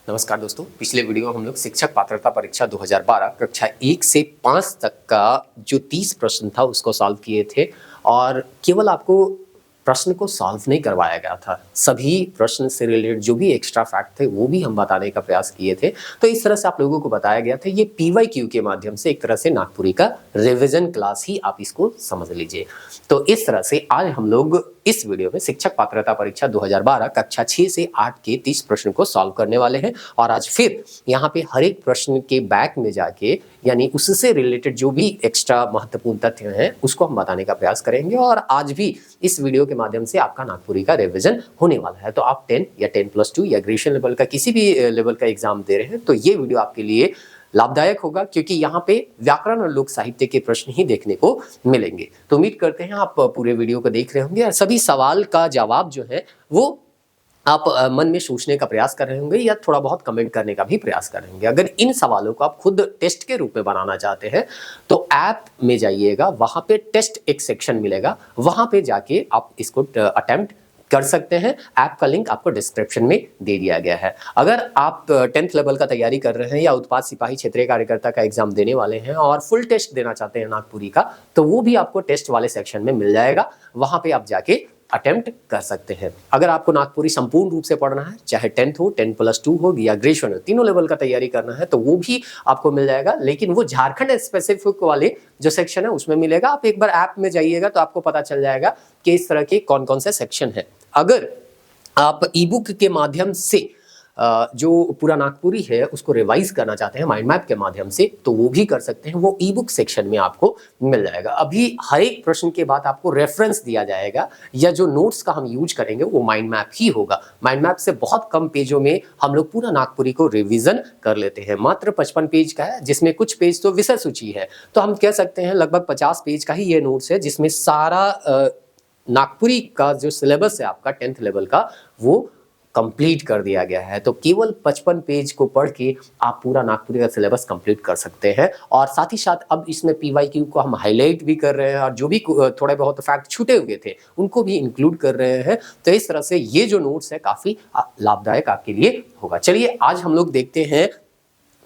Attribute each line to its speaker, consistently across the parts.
Speaker 1: नमस्कार दोस्तों, पिछले वीडियो में हम लोग शिक्षक पात्रता परीक्षा 2012 कक्षा 1 से 5 तक का जो 30 प्रश्न था उसको सॉल्व किए थे। और केवल आपको प्रश्न को सॉल्व नहीं करवाया गया था, सभी प्रश्न से रिलेटेड जो भी एक्स्ट्रा फैक्ट थे वो भी हम बताने का प्रयास किए थे। तो इस तरह से आप लोगों को बताया गया था, ये PYQ के माध्यम से एक तरह से नागपुरी का रिवीजन क्लास ही आप इसको समझ लीजिए। तो इस तरह से आज हम लोग इस वीडियो में शिक्षक पात्रता परीक्षा 2012 कक्षा 6 से 8 के 30 प्रश्न को सॉल्व करने वाले हैं। और आज फिर यहाँ पे हर एक प्रश्न के बैक में जाके यानी उससे रिलेटेड जो भी एक्स्ट्रा महत्वपूर्ण तथ्य हैं उसको हम बताने का प्रयास करेंगे। और आज भी इस वीडियो के माध्यम से आपका नागपुरी का रिवीजन होने वाला है। तो आप 10 या 10+2 या ग्रेजुएशन लेवल का किसी भी लेवल का एग्जाम दे रहे हैं तो ये वीडियो आपके लिए लाभदायक होगा, क्योंकि यहाँ पे व्याकरण और लोक साहित्य के प्रश्न ही देखने को मिलेंगे। तो उम्मीद करते हैं आप पूरे वीडियो को देख रहे होंगे और सभी सवाल का जवाब जो है वो आप मन में सोचने का प्रयास कर रहे होंगे या थोड़ा बहुत कमेंट करने का भी प्रयास कर रहे होंगे। अगर इन सवालों को आप खुद टेस्ट के रूप में बनाना चाहते हैं तो ऐप में जाइएगा, वहां पे टेस्ट एक सेक्शन मिलेगा, वहां पे जाके आप इसको अटेम्प्ट कर सकते हैं। ऐप का लिंक आपको डिस्क्रिप्शन में दे दिया गया है। अगर आप 10th लेवल का तैयारी कर रहे हैं या उत्पाद सिपाही क्षेत्रीय कार्यकर्ता का एग्जाम देने वाले हैं और फुल टेस्ट देना चाहते हैं नागपुरी का, तो वो भी आपको टेस्ट वाले सेक्शन में मिल जाएगा, वहां पे आप जाके अटेम्प्ट कर सकते हैं। अगर आपको नागपुरी संपूर्ण रूप से पढ़ना है, चाहे 10th हो, 10+2 हो या ग्रेजुएशन हो, तीनों लेवल का तैयारी करना है तो वो भी आपको मिल जाएगा। लेकिन वो झारखंड स्पेसिफिक वाले जो सेक्शन है उसमें मिलेगा। आप एक बार ऐप में जाइएगा तो आपको पता चल जाएगा कि इस तरह के कौन कौन से सेक्शन है। अगर आप ई बुक के माध्यम से जो पूरा नागपुरी है उसको रिवाइज करना चाहते हैं माइंड मैप के माध्यम से तो वो भी कर सकते हैं, वो ई बुक सेक्शन में आपको मिल जाएगा। अभी हर एक प्रश्न के बाद आपको रेफरेंस दिया जाएगा या जो नोट्स का हम यूज करेंगे वो माइंड मैप ही होगा। माइंड मैप से बहुत कम पेजों में हम लोग पूरा नागपुरी को रिवीजन कर लेते हैं। मात्र 55 पेज का है, जिसमें कुछ पेज तो विषय सूची है, तो हम कह सकते हैं लगभग 50 पेज का ही ये नोट्स है, जिसमें सारा नागपुरी का जो सिलेबस है आपका 10th लेवल का वो कंप्लीट कर दिया गया है। तो केवल 55 पेज को पढ़ के आप पूरा नागपुरी का सिलेबस कंप्लीट कर सकते हैं। और साथ ही साथ अब इसमें PYQ को हम हाईलाइट भी कर रहे हैं और जो भी थोड़े बहुत फैक्ट छूटे हुए थे उनको भी इंक्लूड कर रहे हैं। तो इस तरह से ये जो नोट्स है काफी लाभदायक आपके लिए होगा। चलिए आज हम लोग देखते हैं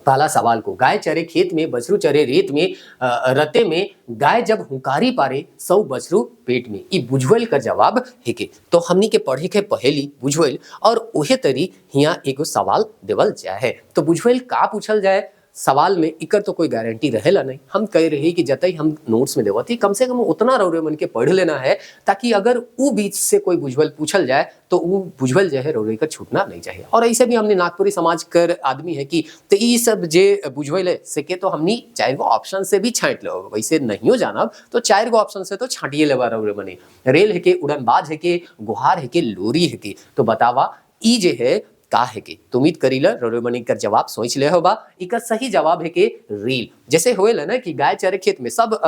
Speaker 1: पहला सवाल को। गाय चरे खेत में, बछरू चरे रेत में, रते में, गाय जब हुंकारी पारे, 100 बछरू पेट में। ई बुझवेल का जवाब है के। तो हमनी के पढ़े के पहेली बुझवेल और ओहे तरी हिया एगो सवाल देवल जाए। तो बुझवेल का पूछल जाए सवाल में, इकर तो कोई गारंटी रहेला नहीं। हम कह रहे कि जतई हम नोट्स में देवती कम से कम उतना रौरे मन के पढ़ लेना है, ताकि अगर वो बीच से कोई बुझवेल पूछल जाए तो वो बुझवेल जो है रौरे का छूटना नहीं चाहिए। और ऐसे भी हमने नागपुरी समाज कर आदमी है कि तो ये सब जे बुझवेल है से तो हमनी 4 गो ऑप्शन से भी छांट लो। वैसे नहीं हो जानब तो 4 गो ऑप्शन से तो छाटिए लेवा रौरे मने। रेल है के, उड़नबाज है के, गुहार है के, लोरी है के। तो बतावा ई जे है का है के। तो उम्मीद करीला रोरेमनी कर जवाब सोच ले होबा। इका सही जवाब है के रेल। जैसे होएला ना कि गाय चरे खेत में सब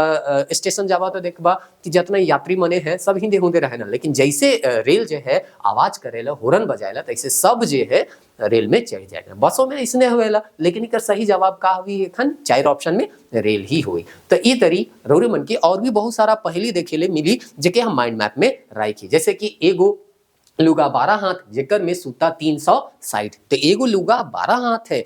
Speaker 1: स्टेशन जावा तो देखबा कि जितना यात्री मने हैं सब हिंदे होंदे रहे ना, लेकिन जैसे रेल जो है आवाज करेला, हॉर्न बजाएला, तैसे सब जो है रेल में चढ़ जाएगा। बसों में इसने होएला, लेकिन इकर सही जवाब का हुई एखन 4 ऑप्शन में रेल ही हुई। तो ई तरी रौरे मन के और भी बहुत सारा पहेली देखेले मिली जेके हम माइंड मैप में राखी। जैसे कि एगो लुगा 12 हाथ जेकर में सूता 360। तो एगो लुगा 12 हाथ है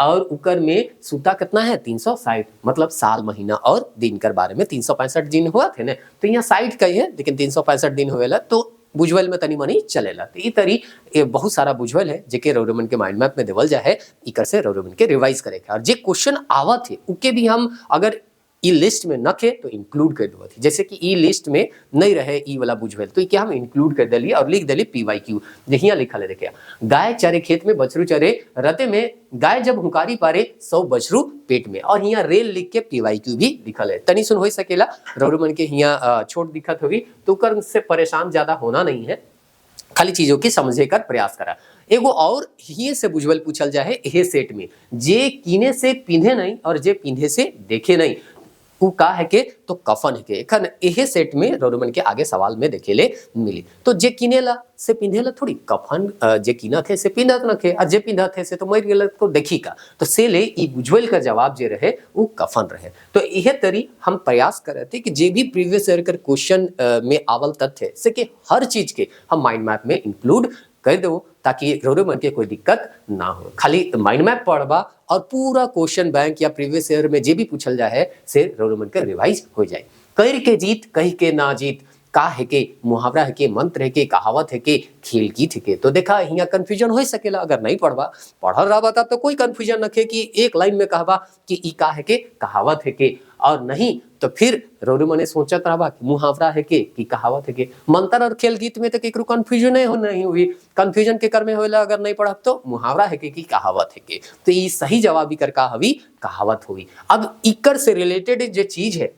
Speaker 1: और उकर में सूता कितना है 360, मतलब साल महीना और दिन कर बारे में 365 दिन हुआ थे ना। तो यहाँ 60 का ही है लेकिन 365 दिन होएला, तो बुझवेल में तनी मनी चलेला। तो ई तरी बहुत सारा बुझवेल है जेके रौरेमन के माइंड मैप में देवल जाए, इकर से रौरेमन के रिवाइज करे और जे क्वेश्चन आवत है उके भी हम अगर ई लिस्ट में नखे तो इंक्लूड कर दो। जैसे कि ई लिस्ट में नहीं रहे ई वाला बुझवेल तो क्या हम इंक्लूड कर दिली और लिख दिली PYQ। यहाँ लिखा ले देखिए, गाय चरे खेत में, बछरू चरे रते में, गाय जब हुंकारी पारे, 100 बछरू पेट में। और यहाँ रेल लिख के PYQ भी लिखल है। तनी सुन हो सकेला रौरेमन के यहाँ छोट दिक्कत होगी तो कर से परेशान ज्यादा होना नहीं है, खाली चीजों की समझे कर प्रयास करा। एगो और ही से बुझवेल पूछल जाए एहे सेट में, जे कीने से पिंधे नहीं और जे पिंधे से देखे नहीं, उ का है के तो कफन है के। एखन एहे सेट में रौरेमन के आगे सवाल में देखेले मिली। तो जे किनेला से पिंधेला थोड़ी, कफन जे कीनत है से पिंधत नखे और जे पिंधत है से तो मर गेल तो देखी का। तो से ले ई बुझवेल का जवाब जे रहे वो कफन रहे। तो यह तरी हम प्रयास कर थे कि जे भी प्रीवियस ईयर कर क्वेश्चन में आवल तथ्य से के हर चीज के हम माइंड मैप में इंक्लूड कर दो। ताकि रौरे मन के कोई दिक्कत ना हो। खाली माइंड मैप पढ़बा और पूरा क्वेश्चन बैंक या प्रीवियस ईयर में जे भी पूछल जाए से रौरे मन के रिवाइज हो जाए। कर के जीत कही के ना जीत, का है के मुहावरा है के, मंत्र है के, कहावत है के, खेल गीत है के। तो देखा यहाँ कंफ्यूजन हो सकेला अगर नहीं पढ़वा। पढ़ल रहा बता तो कोई कंफ्यूजन रखे कि एक लाइन में कहबा कि ई का है के, कहावत है के, और नहीं तो फिर रौरे मने सोचत रहबा कि मुहावरा है के कि कहावत है के। मंत्र और खेल गीत में तो केकरो कंफ्यूजन हो नहीं हुई। कंफ्यूजन के कर में होला अगर नहीं पढ़ब तो मुहावरा है के कि कहावत है के। तो ये सही जवाब इकर का हवी, कहावत हुई। अब इकर से रिलेटेड जो चीज है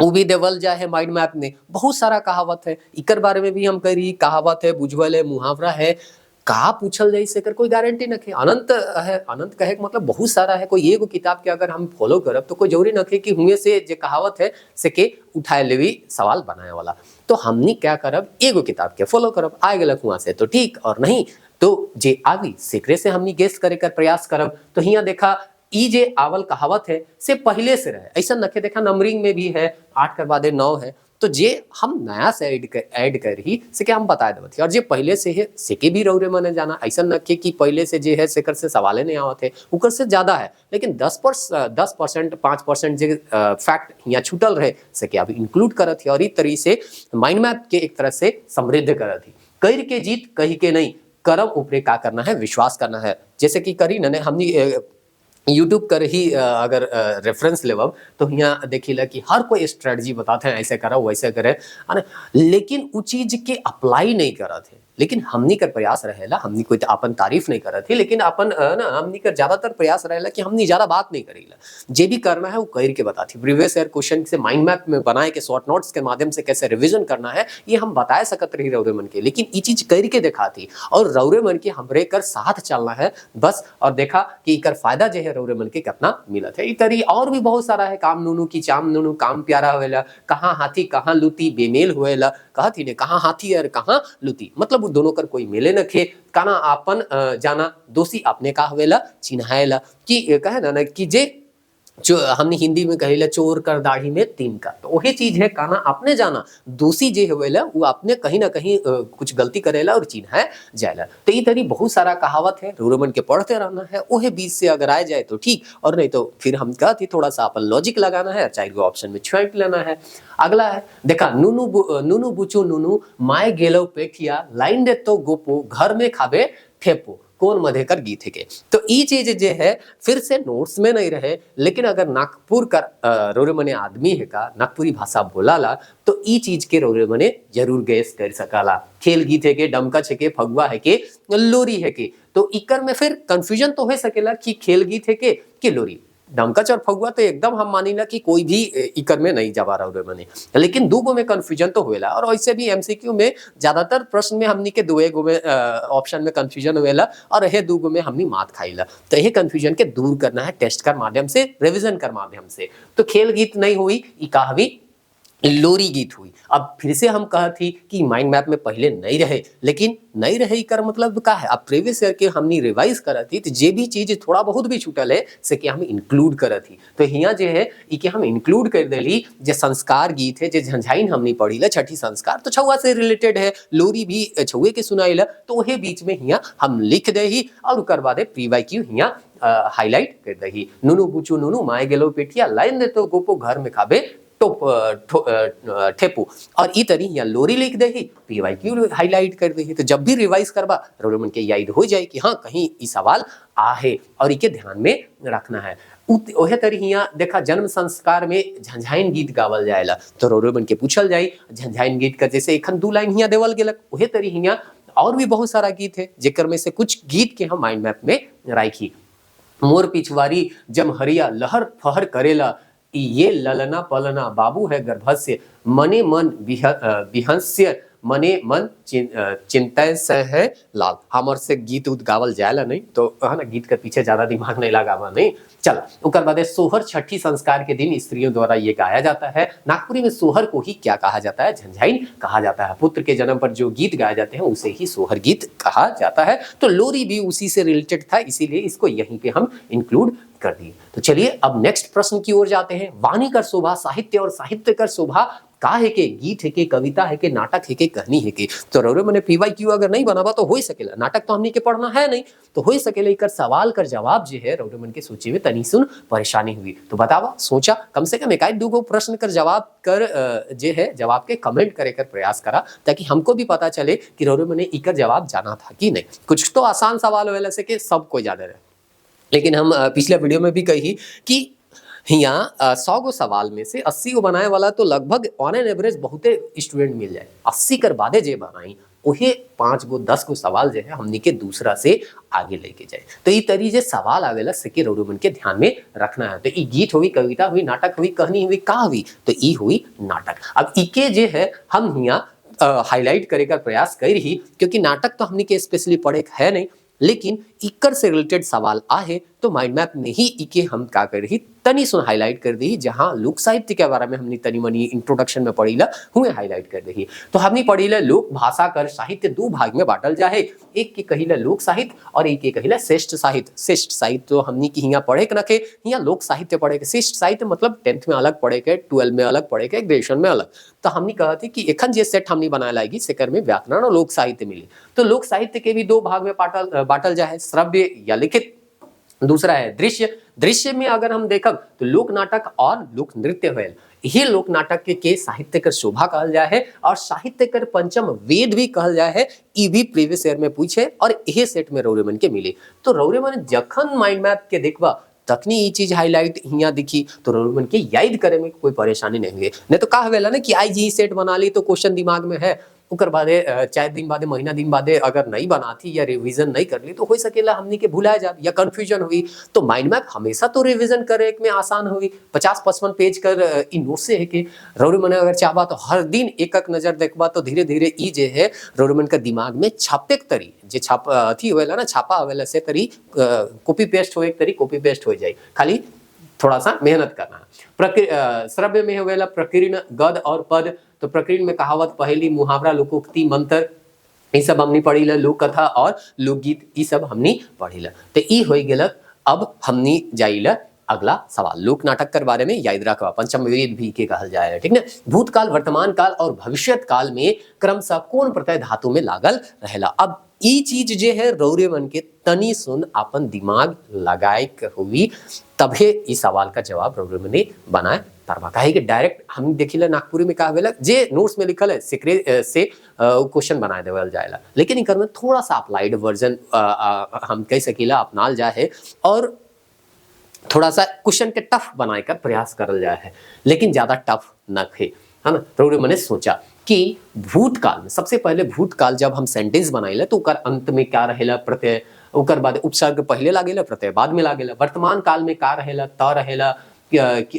Speaker 1: वो भी देवल जा है माइंड मैप में। बहुत सारा कहावत है, इकर बारे में भी हम करी। कहावत है, बुझवल है, मुहावरा है, का पूछल जाए से कर कोई गारंटी नखे। अनंत है, अनंत कहे के मतलब बहुत सारा है। कोई एगो किताब के अगर हम फॉलो करब तो कोई जरूरी नखे कि हुए से जे कहावत है से के उठाए लेवी सवाल बनाए वाला। तो हमनी क्या करब, एगो किताब के फॉलो करब, आए गलक हुआ से तो ठीक, और नहीं तो जे आवी सेकरे से हमनी गेस करे कर प्रयास करब। तो हियां देखा ई जे आवल कहावत है से पहले से रहे, ऐसा नखे देखा नंबरिंग में भी है, 8 के बाद 9 है। तो जे हम नया से ऐड कर ही से के हम बता देवत। और जे पहले से है से के भी रौरे मने जाना, ऐसा नखे कि पहले से जे है सेकर से सवाले नहीं आवत है, उकर से ज्यादा है। लेकिन 10% 5% जे फैक्ट यहाँ छूटल रहे से के अभी इंक्लूड करत है। और इस तरीके से माइंड मैप के एक तरह से समृद्ध करत है। कर के जीत कही के नहीं, करम ऊपरे का करना है, विश्वास करना है। जैसे कि करी न हमनी यूट्यूब कर ही अगर रेफरेंस लेवब तो यहाँ देखिला कि हर कोई स्ट्रेटजी बताते हैं, ऐसे करो वैसे करे, लेकिन वो चीज के अप्लाई नहीं करत है। लेकिन हमनी कर प्रयास रहेला, हमनी कोई अपन तारीफ नहीं करत है, लेकिन अपन ना हमनी कर ज्यादातर प्रयास रहेला कि हमनी ज्यादा बात नहीं करेला। जे भी करना है वो कर के बताती। प्रीवियस ईयर क्वेश्चन से माइंड मैप में बनाए के शॉर्ट नोट्स के माध्यम से कैसे रिवीजन करना है ये हम बताए सकत रही रौरे मन के। लेकिन ये चीज कर के दिखाती और रौरे मन के हमरे कर साथ चलना है बस। और देखा कि इकर फायदा जो है रौरे मन के कितना मिलत है। तरी और भी बहुत सारा है। काम नूनू की चाम नूनू काम प्यारा होएला, कहाँ हाथी कहाँ लूती बेमेल होएला, कहती ने कहाँ हाथी और कहाँ लूती, मतलब दोनों कर कोई मिले न खे। काना आपन जाना दोषी अपने का हवेला चिन्हाएला, कि कहे ना कि जे जो हमने हिंदी में कहेला चोर कर दाढ़ी में तीन का। तो वही चीज है, काना अपने जाना दोषी जे होवेला वो अपने कहीं ना कहीं कुछ गलती करेला और चिन्हाए जाएला। तो ये तरी बहुत सारा कहावत है, रौरे मन के पढ़ते रहना है। वही बीच से अगर आ जाए तो ठीक, और नहीं तो फिर हम कहते थोड़ा सा अपन लॉजिक लगाना है, चाहे ऑप्शन में छांट लेना है। अगला है देखा, नूनू बुचू नूनू माय गेलो पेठिया लाइन दे तो गोपो घर में खाबे ठेपो, कौन मधेकर गीत है के। तो ये चीज जे है फिर से नोट्स में नहीं रहे, लेकिन अगर नागपुर का रौरे मने आदमी है का नागपुरी भाषा बोलाला तो ये चीज के रौरे मने जरूर गैस कर सकाला। खेल गीत है के, डमकच है के, फगुआ है के, लोरी है के। तो इकर में फिर कंफ्यूजन तो हो सकेला कि खेल गीत है के लोरी। डमकच और फगुआ तो एकदम हम मानीला कि कोई भी इकर में नहीं जवा रौरे मने, लेकिन दूगो में कंफ्यूजन तो होएला। और वैसे भी एमसीक्यू में ज्यादातर प्रश्न में हमनी के दुए गो में ऑप्शन में कंफ्यूजन होएला और यह दूगो में हमनी मात खाइला। तो यह कंफ्यूजन के दूर करना है टेस्ट कर माध्यम से, रिविजन कर माध्यम से। तो खेल गीत नहीं हुई, इकाहवी लोरी गीत हुई। अब फिर से हम कहा थी कि माइंड मैप में पहले नहीं रहे, लेकिन नहीं रहे कर मतलब का है। अब प्रीवियस ईयर के हमने रिवाइज करा थी तो जे भी चीज थोड़ा बहुत भी छूटल है से कि हम इंक्लूड करा थी। तो यहाँ जो है इके हम इंक्लूड कर देली। जे संस्कार गीत है, जे झंझाइन हमने पढ़ी ला छठी संस्कार, तो छुआ से रिलेटेड है। लोरी भी छुए के सुनाइला, तो वही बीच में यहाँ हम लिख दे ही और करवा दे प्रीवाईक्यू यहाँ हाईलाइट कर दे ही। नूनू बुचू नूनू माए गेलो पेटिया लाइन दे तो गोपो घर में खाबे ठेपू, और ई तरी या लोरी लिख दे ही, पीवाईक्यू हाईलाइट कर दे ही। तो जब भी रिवाइज करबा रौरे मन के याद हो जाए कि हाँ कहीं ई सवाल आहे और इके ध्यान में रखना है। ओहे तरी हिया देखा जन्म संस्कार में झंझाइन गीत गावल जाएला, तो रौरे मन के पूछल जाई झंझाइन गीत का जैसे एखन 2 लाइन हिया देवल गेलक। ओहे तरी हिया और भी बहुत सारा गीत है जेकर में से कुछ गीत के हम माइंड मैप में राखी। मोर पिछवारी जमहरिया लहर फहर करेला, ये ललना पलना बाबू है गर्भस्य, मने मन विहंस्य मने मन चिंतय से है लाल। हमर से गीत उत गावल जाएला नहीं, तो है ना गीत के पीछे ज्यादा दिमाग नहीं लगावा नहीं। चला उकर बाद सोहर छठी संस्कार के दिन स्त्रियों द्वारा ये गाया जाता है। नागपुरी में सोहर को ही क्या कहा जाता है, झंझाइन कहा जाता है। पुत्र के जन्म पर जो गीत गाए जाते हैं उसे ही सोहर गीत कहा जाता है। तो लोरी भी उसी से रिलेटेड था, इसीलिए इसको यहीं पे हम इंक्लूड कर दिए। तो चलिए अब नेक्स्ट प्रश्न की ओर जाते हैं। वाणी कर शोभा साहित्य और साहित्य कर शोभा का है के गीत है के कविता है के नाटक है के कहानी है के। तो रौरे मने PYQ अगर नहीं बनाबा तो हो ही सकेला, नाटक तो हमनी के पढ़ना है नहीं तो हो ही सकेला इकर सवाल कर जवाब जो है रौरे मन के सोचे में तनी सुन परेशानी हुई। तो बतावा सोचा कम से कम एक आध दो प्रश्न कर जवाब कर जे है जवाब के कमेंट करे कर प्रयास करा, ताकि हमको भी पता चले कि रौरे मने इकर जवाब जाना था कि नहीं। कुछ तो आसान सवाल होले से कि सब कोई जाने रहे, लेकिन हम पिछले वीडियो में भी कही कि यहाँ 100 गो सवाल में से 80 गो बनाए वाला तो लगभग ऑन एन एवरेज बहुते स्टूडेंट मिल जाए। 80 कर बादे जे बनाई उहे 5 गो 10 गो सवाल जो है हमनी के दूसरा से आगे लेके जाए। तो ये तरी जे सवाल आवेला से रौरे मन के ध्यान में रखना है। तो ये गीत हुई, कविता हुई, नाटक हुई, कहानी हुई, का हुई, तो ये हुई नाटक। अब इके जे है हम यहाँ हाईलाइट करे का प्रयास कर रही, क्योंकि नाटक तो हमनी के स्पेशली पढ़े है नहीं, लेकिन इकर से रिलेटेड सवाल आए तो माइंड मैप में ही इके हम का कर रही तनी सुन हाईलाइट कर दी, जहां लोक साहित्य के बारे में हमने तनी मनी इंट्रोडक्शन में पढ़ी ला हुए हाईलाइट कर दी। तो हमने पढ़ी ला लोक भाषा कर साहित्य दो भाग में बांटल जाए, एक के कहिला लोक साहित्य और एक के कहिला श्रेष्ठ साहित्य। श्रेष्ठ साहित्य तो हमने की हियां पढ़े के रखे, हियां लोक साहित्य पढ़े के। श्रेष्ठ साहित्य मतलब 10th में अलग पढ़े के, 12 में अलग पढ़े के, ग्रेजुएशन में अलग। तो हमने कहा थी कि एखन जे सेट हमने बनाए लाएगी सेकर में व्याकरण और लोक साहित्य मिली। तो लोक साहित्य के भी दो भाग में बांटल जाए, श्रव्य या लिखित, दूसरा है दृश्य। दृश्य में अगर हम देखब तो लोक नाटक और लोक नृत्य होल। ये लोक नाटक के साहित्य कर शोभा कहल जाए है और साहित्य कर पंचम वेद भी कहल जाए है। ई भी प्रीवियस ईयर में पूछे और यही सेट में रौरे मन के मिले। तो रौरे मन जखन माइंड मैप के देखबा तखनी ये चीज हाईलाइट हियां दिखी तो रौरे मन के याद करे में कोई परेशानी नहीं हुई। नहीं तो का हवेला ना कि आई जी सेट बना ली तो क्वेश्चन दिमाग में है, उकर बादे 4 दिन बादे, महीना दिन बादे अगर नहीं बनाती या रिवीजन नहीं कर ली तो हो सकेला हमनी के भुला जा या कंफ्यूजन हुई। तो माइंड मैप हमेशा तो रिवीजन करे में आसान हुई। 50-55 पेज कर इ नोट से है कि रौरे मन अगर चाहबा तो हर दिन एक एक नजर देखबा तो धीरे धीरे ई जे है रौरे मन का दिमाग में छापे तरी जे छाप थी होवेला ना, छापा होवेला से तरी कॉपी पेस्ट हो, एक तरी कॉपी पेस्ट हो जाए, खाली थोड़ा सा मेहनत करना है। श्रव्य में होवेला प्रकीर्ण, गद और पद। तो प्रकीर्ण में कहावत, पहेली, मुहावरा, लोकोक्ति, मंत्र, ये सब हमने पढ़ी ला। लोक कथा और लोकगीत ये सब हमने पढ़ी ला। तो ई हो गेलक। अब हमने जाइला अगला सवाल, लोक नाटक के बारे में याद रखवा, पंचम वेद भी के कहल जाए, ठीक ना। भूतकाल, वर्तमान काल और भविष्यत काल में क्रमशः कौन प्रत्यय धातु में लागल रहेला। अब ई चीज जे है रौरे मन के तनी सुन अपन दिमाग लगाए हुई तभे इस सवाल का जवाब रौरे मने बनाए पारबा। काहे कि डायरेक्ट हम देखिला नागपुरी में का होवेला जे नोट्स में लिखल है से क्वेश्चन बनाए देवल जाएला, लेकिन इकर में थोड़ा सा अप्लाइड वर्जन हम कह सकीला अपनाल जाए है और थोड़ा सा क्वेश्चन के टफ बनाए का प्रयास करल जाए है, लेकिन ज्यादा टफ न है ना। रौरे मने सोचा कि भूतकाल में सबसे पहले भूतकाल जब हम सेंटेंस बनाइला तो उकर अंत में क्या रहेला प्रत्यय, उकर बाद उपसर्ग पहले लागेला प्रत्यय बाद में लागेला। वर्तमान काल में का रहेला त रहेला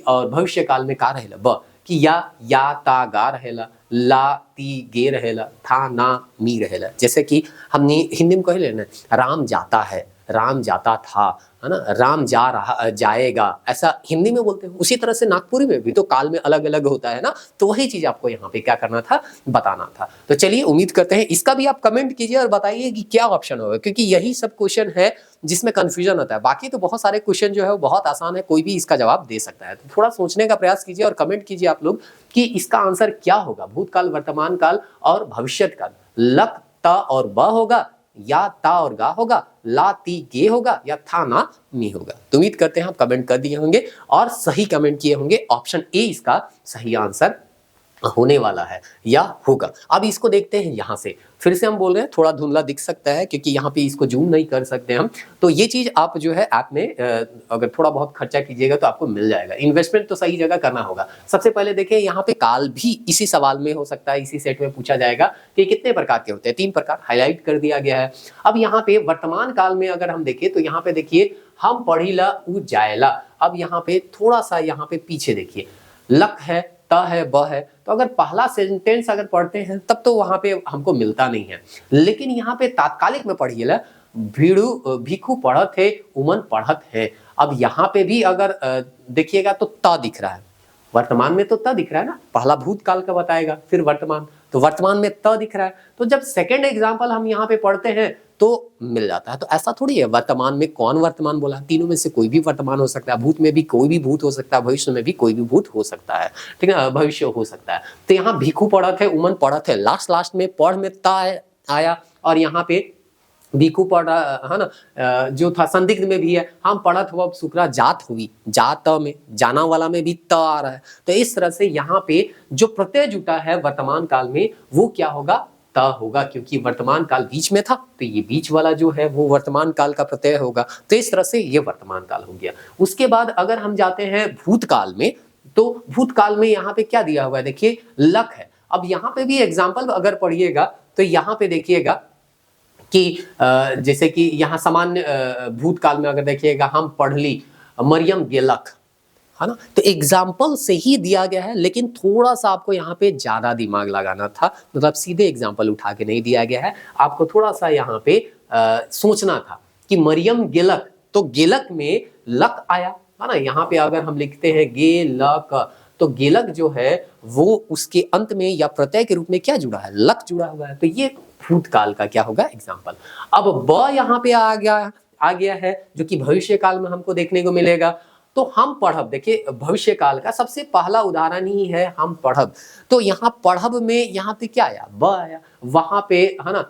Speaker 1: और भविष्य काल में का रहेला ब, कि या ता गा रहेला, ला ती गे रहेला, था ना मी रहेला। जैसे कि हमने हिंदी में कहे ना राम जाता है, राम जाता था, है ना, राम जा रहा जाएगा, ऐसा हिंदी में बोलते हैं। उसी तरह से नागपुरी में भी तो काल में अलग अलग होता है ना। तो वही चीज आपको यहाँ पे क्या करना था, बताना था। तो चलिए उम्मीद करते हैं इसका भी आप कमेंट कीजिए और बताइए कि क्या ऑप्शन होगा, क्योंकि यही सब क्वेश्चन है जिसमें कंफ्यूजन होता है। बाकी तो बहुत सारे क्वेश्चन जो है वो बहुत आसान है, कोई भी इसका जवाब दे सकता है। तो थोड़ा सोचने का प्रयास कीजिए और कमेंट कीजिए आप लोग कि इसका आंसर क्या होगा। भूतकाल, वर्तमान काल और भविष्यत काल, लक ता और ब होगा या ता और गा होगा, ला ती गे होगा या था ना मी होगा। तो उम्मीद करते हैं आप कमेंट कर दिए होंगे और सही कमेंट किए होंगे। ऑप्शन ए इसका सही आंसर होने वाला है या होगा। अब इसको देखते हैं यहाँ से, फिर से हम बोल रहे हैं थोड़ा धुंधला दिख सकता है क्योंकि यहाँ पे इसको जूम नहीं कर सकते हम। तो ये चीज आप जो है ऐप में अगर थोड़ा बहुत खर्चा कीजिएगा तो आपको मिल जाएगा। इन्वेस्टमेंट तो सही जगह करना होगा। सबसे पहले देखिए यहाँ पे काल भी इसी सवाल में हो सकता है, इसी सेट में पूछा जाएगा कि कितने प्रकार के होते हैं। 3 प्रकार हाईलाइट कर दिया गया है। अब यहाँ पे वर्तमान काल में अगर हम देखें तो यहाँ पे देखिए हम पढ़ीला उ जाएला। अब यहाँ पे थोड़ा सा यहाँ पे पीछे देखिए लक है, त है, ब है। तो अगर पहला सेंटेंस अगर पढ़ते हैं तब तो वहां पे हमको मिलता नहीं है, लेकिन यहाँ पे तात्कालिक में पढ़िएला भीड़ू भिखू पढ़त है, उमन पढ़त है। अब यहाँ पे भी अगर देखिएगा तो त दिख रहा है, वर्तमान में तो त दिख रहा है ना, पहला भूतकाल का बताएगा फिर वर्तमान, तो वर्तमान में त दिख रहा है। तो जब सेकेंड एग्जाम्पल हम यहाँ पे पढ़ते हैं तो मिल जाता है। तो ऐसा थोड़ी है वर्तमान में कौन वर्तमान बोला, तीनों में से कोई भी वर्तमान हो सकता है, भूत में भी कोई भी भूत हो सकता है, भविष्य में भी कोई भी भूत हो सकता है, ठीक है, भविष्य हो सकता है। तो यहाँ भिखु पढ़त है, उमन पढ़त है, लास्ट में पढ़ में ता आया और यहाँ पे भिखु पढ़ रहा है ना, जो था संदिग्ध में भी है, हम पढ़त हुआ शुक्रा जात हुई, जात में जाना वाला में भी त आ रहा है। तो इस तरह से यहाँ पे जो प्रत्यय जुटा है वर्तमान काल में वो क्या होगा, त होगा, क्योंकि वर्तमान काल बीच में था तो ये बीच वाला जो है वो वर्तमान काल का प्रत्यय होगा। तो इस तरह से ये वर्तमान काल हो गया। उसके बाद अगर हम जाते हैं भूतकाल में, तो भूतकाल में यहाँ पे क्या दिया हुआ है, देखिए लक है। अब यहाँ पे भी एग्जाम्पल अगर पढ़िएगा तो यहाँ पे देखिएगा कि जैसे कि यहाँ सामान्य भूतकाल में अगर देखिएगा हम पढ़ ली मरियम गेलक, है ना, तो एग्जाम्पल से ही दिया गया है, लेकिन थोड़ा सा आपको यहाँ पे ज्यादा दिमाग लगाना था, मतलब सीधे एग्जाम्पल उठा के नहीं दिया गया है, आपको थोड़ा सा यहाँ पे सोचना था कि मरियम गेलक, तो गेलक में लक आया, है ना। यहाँ पे अगर हम लिखते हैं गे लक, तो गेलक जो है वो उसके अंत में या प्रत्यय के रूप में क्या जुड़ा है, लक जुड़ा हुआ है। तो ये भूतकाल का क्या होगा, एग्जाम्पल। अब ब यहाँ पे आ गया है जो कि भविष्य काल में हमको देखने को मिलेगा। तो हम पढ़ब, देखिए भविष्य काल का सबसे पहला उदाहरण ही है हम पढ़ब। तो यहाँ पढ़ब में यहाँ पे क्या आया, ब आया, वहां पे है ना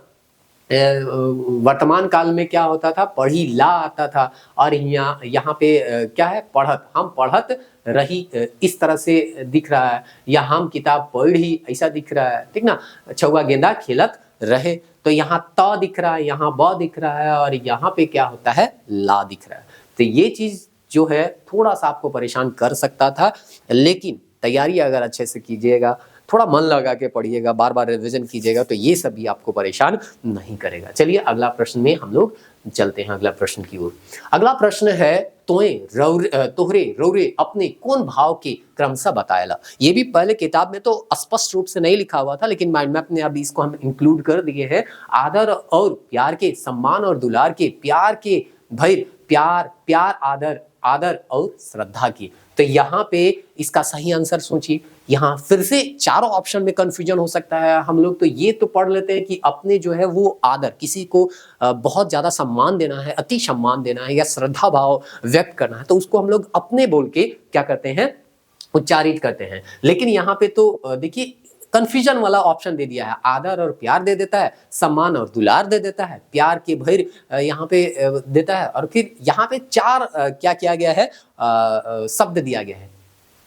Speaker 1: वर्तमान काल में क्या होता था, पढ़ी ला आता था, और यहाँ पे क्या है, पढ़त, हम पढ़त रही, इस तरह से दिख रहा है, या हम किताब पढ़ी ऐसा दिख रहा है, ठीक ना। छुआ गेंदा खेलत रहे, तो यहाँ त दिख रहा है, यहाँ ब दिख रहा है, और यहाँ पे क्या होता है, ला दिख रहा है। तो ये चीज जो है थोड़ा सा आपको परेशान कर सकता था, लेकिन तैयारी अगर अच्छे से कीजिएगा, थोड़ा मन लगा के पढ़िएगा, बार बार रिवीजन कीजिएगा, तो ये सब भी आपको परेशान नहीं करेगा। चलिए अगला प्रश्न में हम लोग चलते हैं, अगला प्रश्न की ओर। अगला प्रश्न है तोहरे रौरे अपने कौन भाव के क्रमशः बताएला। ये भी पहले किताब में तो स्पष्ट रूप से नहीं लिखा हुआ था, लेकिन माइंड मैप ने अब इसको हम इंक्लूड कर दिए हैं। आदर और प्यार के, सम्मान और दुलार के, प्यार के, भाई प्यार आदर और श्रद्धा की। तो यहाँ पे इसका सही आंसर सोचिए। यहाँ फिर से चारों ऑप्शन में कंफ्यूजन हो सकता है। हम लोग तो ये तो पढ़ लेते हैं कि अपने जो है वो आदर, किसी को बहुत ज्यादा सम्मान देना है, अति सम्मान देना है, या श्रद्धा भाव व्यक्त करना है, तो उसको हम लोग अपने बोल के क्या करते हैं, उच्चारित करते हैं। लेकिन यहाँ पे तो देखिए कंफ्यूजन वाला ऑप्शन दे दिया है, आदर और प्यार दे देता है, सम्मान और दुलार दे देता है, प्यार के भैर यहाँ पे देता है, और फिर यहाँ पे चार क्या किया गया है, शब्द दिया गया है,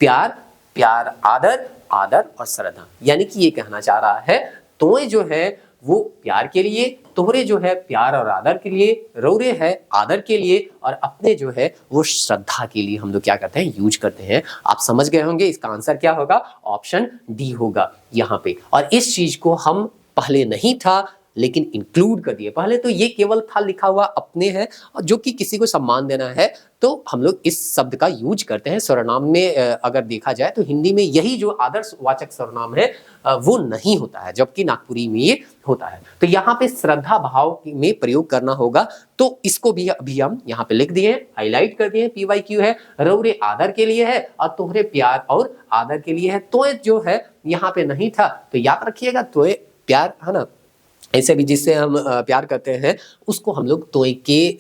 Speaker 1: प्यार आदर और श्रद्धा। यानी कि ये कहना चाह रहा है तोय जो है वो प्यार के लिए, तोहरे जो है प्यार और आदर के लिए, रौरे है आदर के लिए, और अपने जो है वो श्रद्धा के लिए हम लोग क्या करते हैं, यूज करते हैं। आप समझ गए होंगे इसका आंसर क्या होगा, ऑप्शन डी होगा यहाँ पे। और इस चीज को हम पहले नहीं था लेकिन इंक्लूड कर दिए। पहले तो ये केवल था लिखा हुआ अपने है, और जो कि किसी को सम्मान देना है तो हम लोग इस शब्द का यूज करते हैं। सर्वनाम में अगर देखा जाए तो हिंदी में यही जो आदर्श वाचक सर्वनाम है वो नहीं होता है, जबकि नागपुरी में ये होता है। तो यहाँ पे श्रद्धा भाव में प्रयोग करना होगा, तो इसको भी अभी हम यहाँ पे लिख दिए, हाईलाइट कर दिए, PYQ है, रौरे आदर के लिए है और तोहरे प्यार और आदर के लिए है। तो जो है यहाँ पे नहीं था, तो याद रखिएगा तो प्यार है ना, ऐसे भी जिससे हम प्यार करते हैं उसको हम लोग तोय के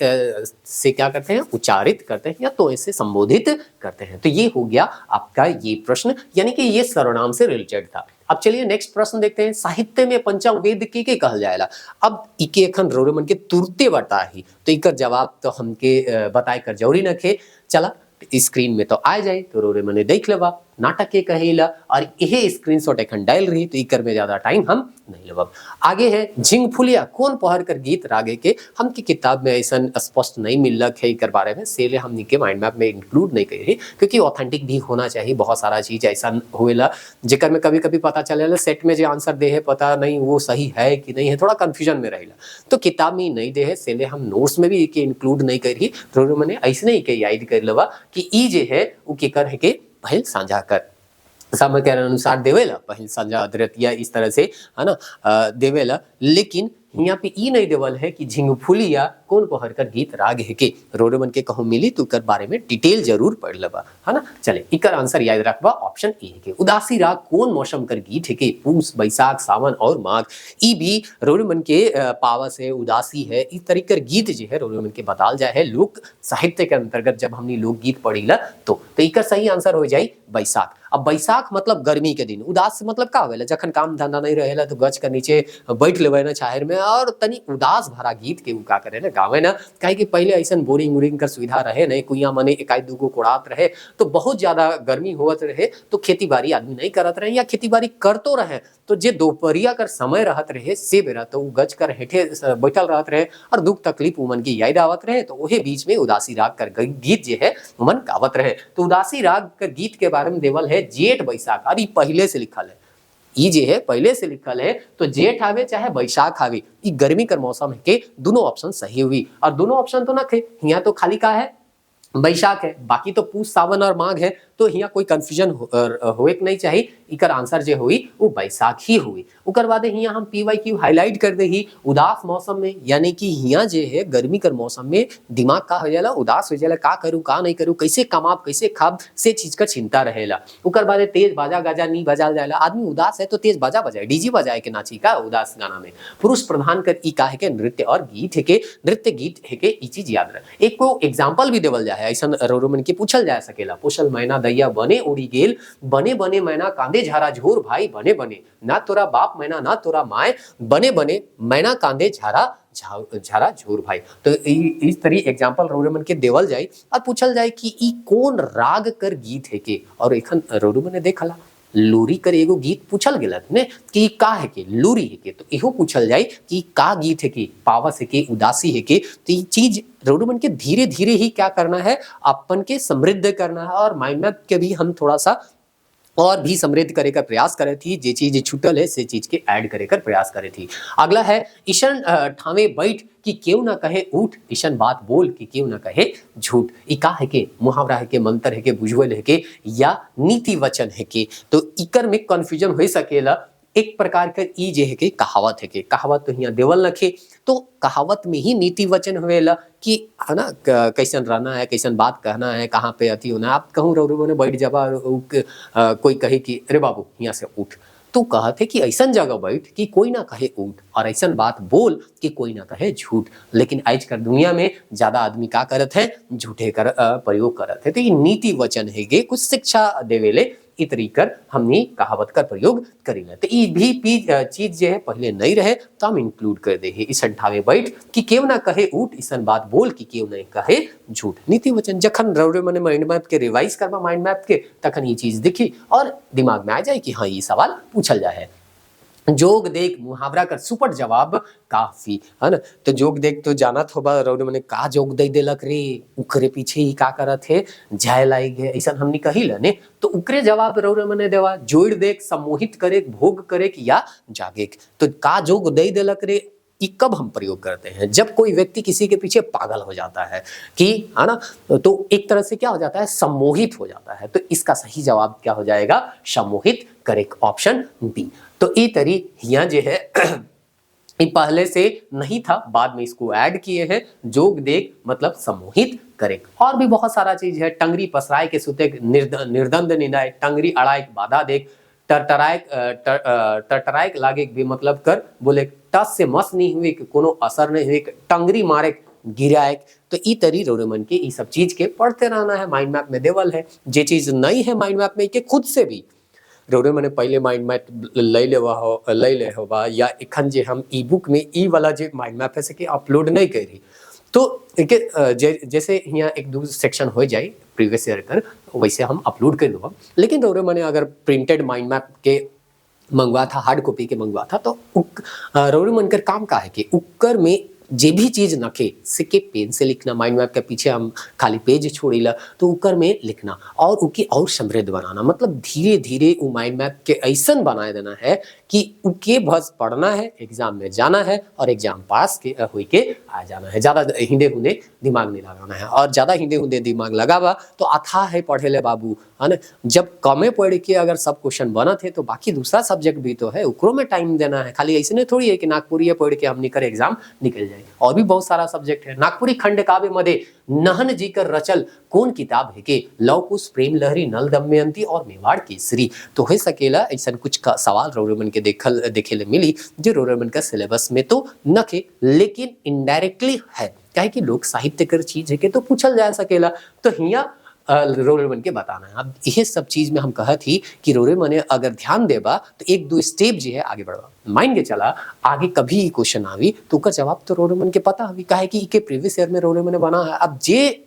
Speaker 1: से क्या करते हैं, उच्चारित करते हैं या तोय से संबोधित करते हैं। तो ये हो गया आपका ये प्रश्न, यानी कि ये सर्वनाम से रिलेटेड था। अब चलिए नेक्स्ट प्रश्न देखते हैं। साहित्य में पंचवेद के कहल जाएला। अब इके अखन रोरे मन के तुरते बता ही, तो इकर जवाब तो हमके बताए कर जरूरी न खे। चला स्क्रीन में तो आ जाए तो रोरे मने देख लेवा नाटक के कहेला, और यह स्क्रीनशॉट एखन डायल रही तो इकर में ज्यादा टाइम हम नहीं लेवब। आगे है झिंगफुलिया कौन पहर कर गीत रागे के, हम की किताब में ऐसा स्पष्ट नहीं मिल रहा है इकर बारे में, सेले हमनी के माइंड मैप में इंक्लूड नहीं करी, क्योंकि ऑथेंटिक भी होना चाहिए। बहुत सारा चीज ऐसा होएला जेकर में कभी कभी पता चलेला सेट में जो आंसर दे है पता नहीं वो सही है कि नहीं है, थोड़ा कंफ्यूजन में रहेला, तो किताब में नहीं दे है, सेले हम नोट्स में भी इके इंक्लूड नहीं करी। रोरे मने ऐसे नहीं के याद कर लेवा कि ई जे है उ केकर है के पहल साझा कर समय के अनुसार देवेला, पहल संजा अद्रतिया इस तरह से है ना देवेला। लेकिन यहाँ पे ई नहीं देवल है कि झिंगफुलिया कौन पहर कर गीत राग है के रोरे मन के कहूँ मिली तो कर बारे में डिटेल जरूर पढ़ लेबा, है ना। चले इकर आंसर याद रखबा ऑप्शन ए है के उदासी राग कौन मौसम कर गीत है के पूस बैसाख सावन और माघ। ई भी रोरे मन के पावस है, उदासी है, इस तरीके गीत जो है रोरे मन के बताल जाए है लोक साहित्य के अंतर्गत जब हमने लोकगीत पढ़ीला तो इकर सही आंसर हो जाए बैसाख। अब बैसाख मतलब गर्मी के दिन, उदास मतलब का होवेला जखन काम धंधा नहीं रहेला तो गच के नीचे बैठ लेवे ना छाहर में और तनी उदास भरा गीत के का करे ना गावे ना। काहे कि पहले ऐसा बोरिंग उरिंग कर सुविधा रहे नहीं, कुइया मने एकाई दूगो कोड़ात रहे तो बहुत ज्यादा गर्मी होत रहे तो खेती बाड़ी आदमी नहीं करत रहे या खेती बाड़ी करतो रहे तो जे दोपहरिया कर समय रहत रहे से बेरा तो गच कर हेठे बैठल रहत रहे और दुख तकलीफ उमन की याद आवत रहे तो वही बीच में उदासी राग कर गीत जे है उमन गावत रहे। तो उदासी राग का गीत के बारे में देवल है जेठ बैसाख, और ये पहले से लिखल है, ये जे है पहले से लिखल है तो जेठ आवे चाहे बैसाख आवे ये गर्मी कर मौसम है के दोनों ऑप्शन सही हुई। और दोनों ऑप्शन तो ना थे, यहाँ तो खाली का है बैसाख है, बाकी तो पूस सावन और माघ है तो यहाँ कोई कंफ्यूजन होए के नहीं चाहिए। इकर आंसर जो हुई वो बैसाख ही हुई। उकर बाद यहाँ हम PYQ हाईलाइट कर दे ही उदास मौसम में, यानी कि यहाँ जे है गर्मी कर मौसम में दिमाग का हो जाला उदास हो जाला, का करूँ का नहीं करूँ, कैसे कमाब कैसे खाब से चीज का चिंता रहेला। उकर बाद तेज बाजा गाजा नहीं बजाल जाएला, आदमी उदास है तो तेज बाजा बजाए डीजे बजाए के नाची का उदास गाना में। पुरुष प्रधान कर ई का है के नृत्य और गीत है के नृत्य गीत है के ई चीज याद रहे। एक को एग्जाम्पल भी देवल जाए ऐसा रोमन के पूछल जा सकेला, पोषल मैना दैया बने उड़ी गेल, बने बने मैना कांदे झारा झोर भाई बने बने, ना तोरा बाप मैना ना तोरा माए, बने बने मैना कांदे झारा झारा झोर भाई। तो इस तरीके एग्जाम्पल रोमन के देवल जाए और पूछल जाए कि ई कौन राग कर गीत है के, और एखन रोमन ने देखला लोरी कर एगो गीत पूछल गेल ने कि का है के लोरी है के, तो इहो पूछल जाए कि का गीत है के पावस है के उदासी है के। तो ये चीज रोडमन के धीरे धीरे ही क्या करना है अपन के समृद्ध करना है और माइंड मैप के भी हम थोड़ा सा और भी समृद्ध करे का प्रयास करे थी, जे चीज छूटल है से चीज के ऐड करे कर प्रयास करे थी। अगला है ईशन ठावे बैठ कि क्यों ना कहे उठ, ईशन बात बोल कि क्यों ना कहे झूठ। ई का है के मुहावरा है के मंत्र है के बुझवल है के या नीति वचन है के। तो इकर में कंफ्यूजन हो सकेला। एक प्रकार का ई जे है के कहावत है के, कहावत तो यहाँ देवल रखे तो कहावत में ही नीति वचन हुएला कि है ना कैसन रहना है कैसन बात कहना है कहाँ पे अति होना है। आप कहूँ रो ने बैठ जाबा कोई कहे कि अरे बाबू यहाँ से उठ, तो कहते कि ऐसा जगह बैठ कि कोई ना कहे उठ और ऐसा बात बोल कि कोई ना कहे झूठ। लेकिन आज कर दुनिया में ज्यादा आदमी का करत है झूठे कर प्रयोग करत है। तो ये नीति वचन है गे कुछ शिक्षा देवेले ई तरीकर हमने कहावत का प्रयोग करेला। तो ये भी चीज जो है पहले नहीं रहे तो हम इंक्लूड कर दे इस ठावे बैठ कि क्यों ना कहे उठ, इसन बात बोल कि क्यों नहीं कहे झूठ। नीति वचन जखन रौरे मने माइंड मैप के रिवाइज करबा माइंड मैप के तखन ये चीज दिखी और दिमाग में आ जाए कि हाँ ये सवाल पूछल जाए। जोग देख मुहावरा कर सुपट जवाब काफी, है ना। तो जोग देख तो जानत होबा रौरे मने का जोग दे देलक रे, उकरे पीछे ही का करत है जाय लाई गे ऐसा हमनी कहिला ने। तो उकरे जवाब रौरे मने देवा जोड़ देख सम्मोहित करे भोग करे या जागे। तो का जोग दे देलक रे ये कब हम प्रयोग करते हैं जब कोई व्यक्ति किसी के पीछे पागल हो जाता है कि है ना, तो एक तरह से क्या हो जाता है सम्मोहित हो जाता है। तो इसका सही जवाब क्या हो जाएगा सम्मोहित, करेक्ट ऑप्शन बी। तो ये तरी यहाँ जो है ये पहले से नहीं था बाद में इसको ऐड किए हैं। जोग देख मतलब सम्मोहित करेक्ट। और भी बहुत सारा चीज है, टंगरी पसराय के सुते निर्दंड निनाय, टंगरी अड़ाई बाधा देख, टरटराय लागे भी मतलब कर बोले टस से मस नहीं हुए कि कोनो असर नहीं हुए, टंगरी मारे गिराए। तो ई तरी रोमन के ई सब चीज के पढ़ते रहना है, माइंड मैप में देवल है। जे चीज नहीं है माइंड मैप में के खुद से भी रोरे मने पहले माइंड मैप ले ले होबा या एखन जे हम ई बुक में ई वाला जे माइंड मैप है से के अपलोड नहीं करी तो जैसे यहाँ एक दो सेक्शन हो जाए प्रीवियस ईयर कर वैसे हम अपलोड कर दूंगा। लेकिन रोरे मने अगर प्रिंटेड माइंड मैप के मंगवा था हार्ड कॉपी के मंगवा था तो रोरे मन कर काम का है कि उकर में जे भी चीज नखे सिक्के पेन से लिखना, माइंड मैप के पीछे हम खाली पेज छोड़ीला तो उकर में लिखना और उके और समृद्ध बनाना। मतलब धीरे धीरे वो माइंड मैप के ऐसा बनाए देना है कि उके बस पढ़ना है, एग्जाम में जाना है और एग्जाम पास के हुई के आ जाना है। ज्यादा हिंदे हुंदे दिमाग नहीं लगाना है और ज्यादा हिंदे हुंदे दिमाग लगावा तो अथा है पढ़े ले बाबू, है ना। जब कमे पढ़ के अगर सब क्वेश्चन बनत है तो बाकी दूसरा सब्जेक्ट भी तो है, उकरो में टाइम देना है। खाली ऐसे नहीं थोड़ी है कि नागपुरी पढ़ के हम निकल एग्जाम निकल जाए। है। और भी बहुत सारा सब्जेक्ट है। नागपुरी खंड काव्य मध्ये नहन जी कर रचल कौन किताब है के लव कुश, प्रेम लहरी, नल दमयंती और मेवाड़ केसरी। तो हो सकेला ऐसा कुछ का सवाल रोरमन के देखे मिली जो रोरमन का सिलेबस में तो न थे, लेकिन इनडायरेक्टली है काहे कि लोक साहित्य कर चीज है के तो पूछल जा सकेला। तो हिया रोरमन के बताना है। अब यह सब चीज में हम कहा थी कि रोरमन ने अगर ध्यान देबा तो एक दो स्टेप जो है आगे बढ़वा माइन के चला, आगे कभी क्वेश्चन आवी तो उसका जवाब तो रोरमन के पता हवी काहे कि के प्रीवियस ईयर में रोरमन ने बना है। अब जे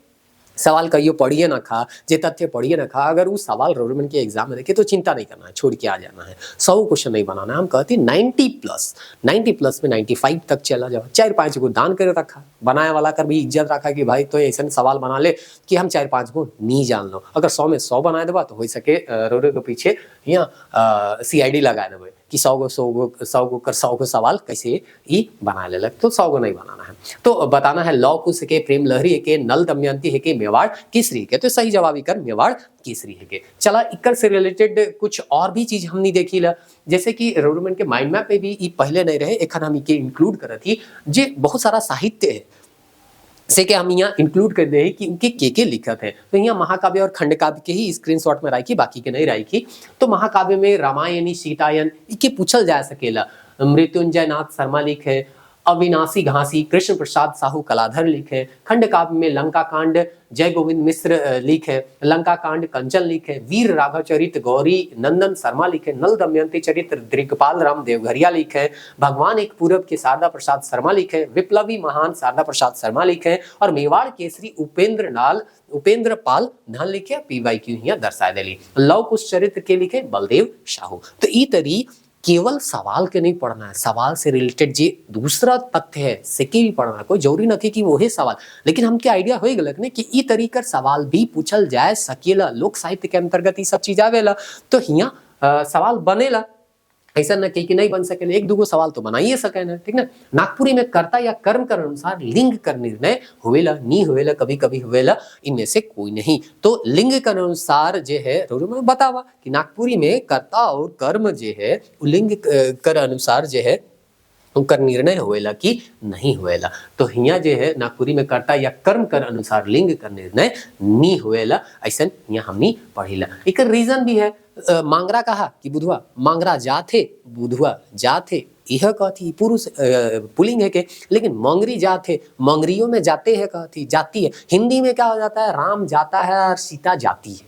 Speaker 1: सवाल कहियो पढ़िए ना खा, जे तथ्य पढ़िए ना खा, अगर वो सवाल रोरमन के एग्जाम में देखे तो चिंता नहीं करना है, छोड़ के आ जाना है। 100 क्वेश्चन नहीं बनाना है। हम कहते 90 प्लस में 95 तक चला जाओ। 4-5 गो दान कर रखा, बनाए वाला कर भी इज्जत रखा कि भाई तो ऐसा सवाल बना ले कि हम 4-5 गो नहीं जान लो। अगर 100 में 100 बनाए देबा तो हो सके रोरे के पीछे यहाँ CID लगाए देवे कि 100 गो सवाल कैसे ही बना ले लग, तो 100 गो नहीं बनाना है। तो बताना है लौ कुश के, प्रेम लहरी है के, नल दमयंती है के, मेवाड़ केसरी के। तो सही जवाब इकर मेवाड़ केसरी है के। चला इकर से रिलेटेड कुछ और भी चीज हमने देखी ला, जैसे कि रोरमन के माइंड मैप में भी ई पहले नहीं रहे, एखन हम इके इंक्लूड करत ही जे बहुत सारा साहित्य है से के हम यहाँ इंक्लूड कर दे कि उनके के लिखत है। तो यहाँ महाकाव्य और खंड काव्य के ही स्क्रीनशॉट में राखी, बाकी के नहीं राखी। तो महाकाव्य में रामायणी, सीतायन इके पूछल जा सकेला। मृत्युंजय नाथ शर्मा लिखे, अविनाशी घासी कृष्ण प्रसाद साहू कलाधर लिखे। खंड काव्य में लंका कांड जय गोविंद मिश्र लिखे, लंका कांड कंचन लिखे, वीर राघव चरित गौरी नंदन शर्मा लिखे, नल दमयंती चरित्र दिग्पाल राम देवघरिया लिखे, भगवान एक पूरब के शारदा प्रसाद शर्मा लिखे, विप्लवी महान शारदा प्रसाद शर्मा लिखे, और मेवाड़ केसरी उपेंद्र पाल नाल लिखे। PYQ यहाँ दर्शाए देली। लव कुश चरित्र के लिखे बलदेव साहू। तो ई तरी केवल सवाल के नहीं पढ़ना है, सवाल से रिलेटेड जे दूसरा तथ्य है सेके भी पढ़ना है। कोई जरूरी नहीं कि वो है सवाल, लेकिन हमके आइडिया हो गलत ने कि ई तरीकर सवाल भी पूछल जाए सकेला। लोक साहित्य के अंतर्गत ये सब चीज आवेला, तो हिया सवाल बनेला। ऐसा न कि नहीं बन सके, एक दूगो सवाल तो बना ही सके ना, ठीक ना। नागपुरी में कर्ता या कर्म कर अनुसार लिंग कर निर्णय हुएला, नहीं हुएला, कभी कभी हुएला, इनमें से कोई नहीं। तो लिंग कर अनुसार जो है रोरमन बतावा कि नागपुरी में कर्ता और कर्म जो है लिंग कर अनुसार जो है उनकर निर्णय हुएला कि नहीं हुएला। तो हिया जो है नागपुरी में कर्ता या कर्म कर अनुसार लिंग कर निर्णय नहीं हुएला, ऐसा यहाँ हमनी पढ़ीला। एक रीजन भी है। मांगरा कहा कि बुधवा, मांगरा जाथे, बुधवा जाथे, यह कहती पुरुष पुलिंग है के, लेकिन मंगरी जाथे, मंगरियों में जाते हैं कहती जाती है। हिंदी में क्या हो जाता है, राम जाता है और सीता जाती है,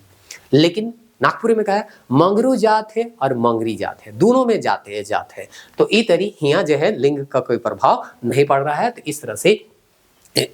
Speaker 1: लेकिन नागपुरी में क्या है, मंगरू जात है और मंगरी जात है, दोनों में जाते हैं। तो ई तरी यहाँ जो है लिंग का कोई प्रभाव नहीं पड़ रहा है। तो इस तरह से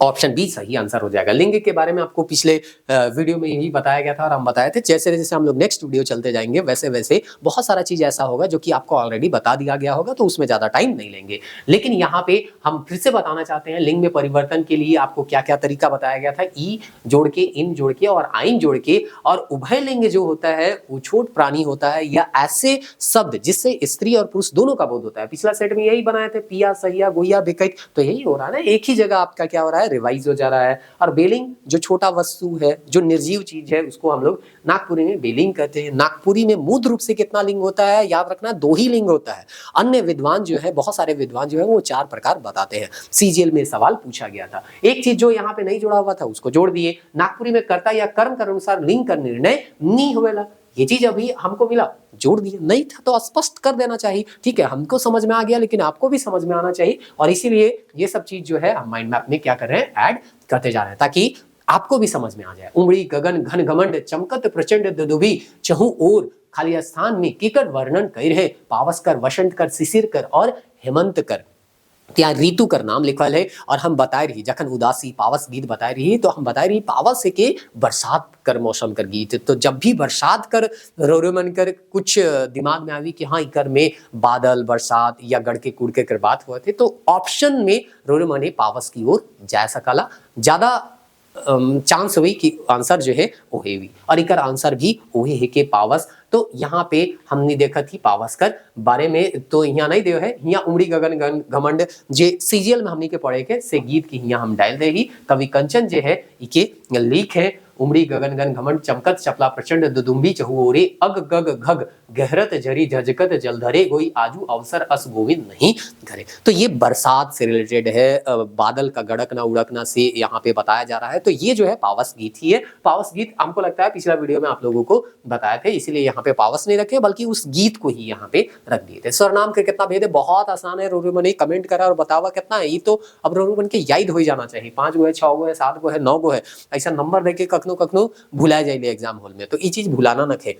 Speaker 1: ऑप्शन बी सही आंसर हो जाएगा। लिंग के बारे में आपको पिछले वीडियो में यही बताया गया था और हम बताए थे। जैसे जैसे हम लोग नेक्स्ट वीडियो चलते जाएंगे वैसे वैसे बहुत सारा चीज ऐसा होगा जो कि आपको ऑलरेडी बता दिया गया होगा, तो उसमें ज्यादा टाइम नहीं लेंगे। लेकिन यहाँ पे हम फिर से बताना चाहते हैं लिंग में परिवर्तन के लिए आपको क्या क्या तरीका बताया गया था। ई जोड़ के, इन जोड़ के और आइन जोड़ के, और उभय लिंग जो होता है वो छोट प्राणी होता है या ऐसे शब्द जिससे स्त्री और पुरुष दोनों का बोध होता है। पिछला सेट में यही बनाए थे, पिया, सहिया, गोइया, बिकैत। तो यही हो रहा है ना, एक ही जगह आपका क्या हो रहा है, रिवाइज हो जा रहा है। और बेलिंग जो छोटा वस्तु है, जो निर्जीव चीज है, उसको हम लोग नागपुरी में बेलिंग कहते हैं। नागपुरी में मूल रूप से कितना लिंग होता है, याद रखना 2 ही लिंग होता है। अन्य विद्वान जो है, बहुत सारे विद्वान जो है वो 4 प्रकार बताते हैं। CGL में सवाल पूछा गया था। एक चीज जो यहाँ पे नहीं जुड़ा हुआ था उसको जोड़ दिए। नागपुरी में कर्ता या कर्म के अनुसार लिंग का निर्णय नहीं हुएला, ये चीज अभी हमको मिला, जोड़ दिया। नहीं था तो स्पष्ट कर देना चाहिए। ठीक है, हमको समझ में आ गया, लेकिन आपको भी समझ में आना चाहिए। और इसीलिए ये सब चीज जो है हम माइंड मैप में क्या कर रहे हैं, ऐड करते जा रहे हैं, ताकि आपको भी समझ में आ जाए। उमड़ी गगन घन घमंड चमकत प्रचंड दुदुभी, चहु ओर खाली स्थान में किकर वर्णन कर रहे, पावस कर, वसंत कर, शिशिर कर और हेमंत कर। ત્યાં ऋतु कर नाम लिखल है। और हम बताए रही जखन उदासी पावस गीत बताए रही, तो हम बताए रही पावस के बरसात कर मौसम कर गीत। तो जब भी बरसात कर रोरमन कर कुछ दिमाग में आवी कि हाँ इकर में बादल, बरसात या गढ़ के कूड़ के कर बात हुए थे, तो ऑप्शन में रोरमन पावस की ओर जा सकला। ज्यादा चांस हुई कि आंसर जो है वो है, और इकर आंसर भी वही है के पावस। तो यहाँ पे हमने देखा थी पावसकर बारे में, तो यहाँ नहीं देव है। यहाँ उमड़ी गगन घमंड जे CGL में हमने के पढ़े के से गीत की यहाँ हम डाल देगी। कवि कंचन जो है इके लिख है उमड़ी गगन गन घमंड चमकत चपला प्रचंड दुदुम्बी चहुओरे अग गग घग गहरत जरी झजकत जलधरे गोई आजू अवसर अस गोविंद नहीं घरे। तो ये बरसात से रिलेटेड है, बादल का गड़कना उड़कना से यहाँ पे बताया जा रहा है। तो ये जो है पावस गीत ही है। पावस गीत हमको लगता है पिछला वीडियो में आप लोगों को बताए थे, इसीलिए यहाँ पे पावस नहीं रखे बल्कि उस गीत को ही यहाँ पे रख दिए थे। स्वरनाम के कितना भेद है, बहुत आसान है। रोरू ने कमेंट करा और बतावा कितना है, ये तो अब रोरू बन के याद हो जाना चाहिए। 5 गो है, 6 गो है, 7 गो है, 9 गो है, ऐसा नंबर देके कखनो कखनो भुला जाइए एग्जाम हॉल में, तो ये चीज भुलाना न थे।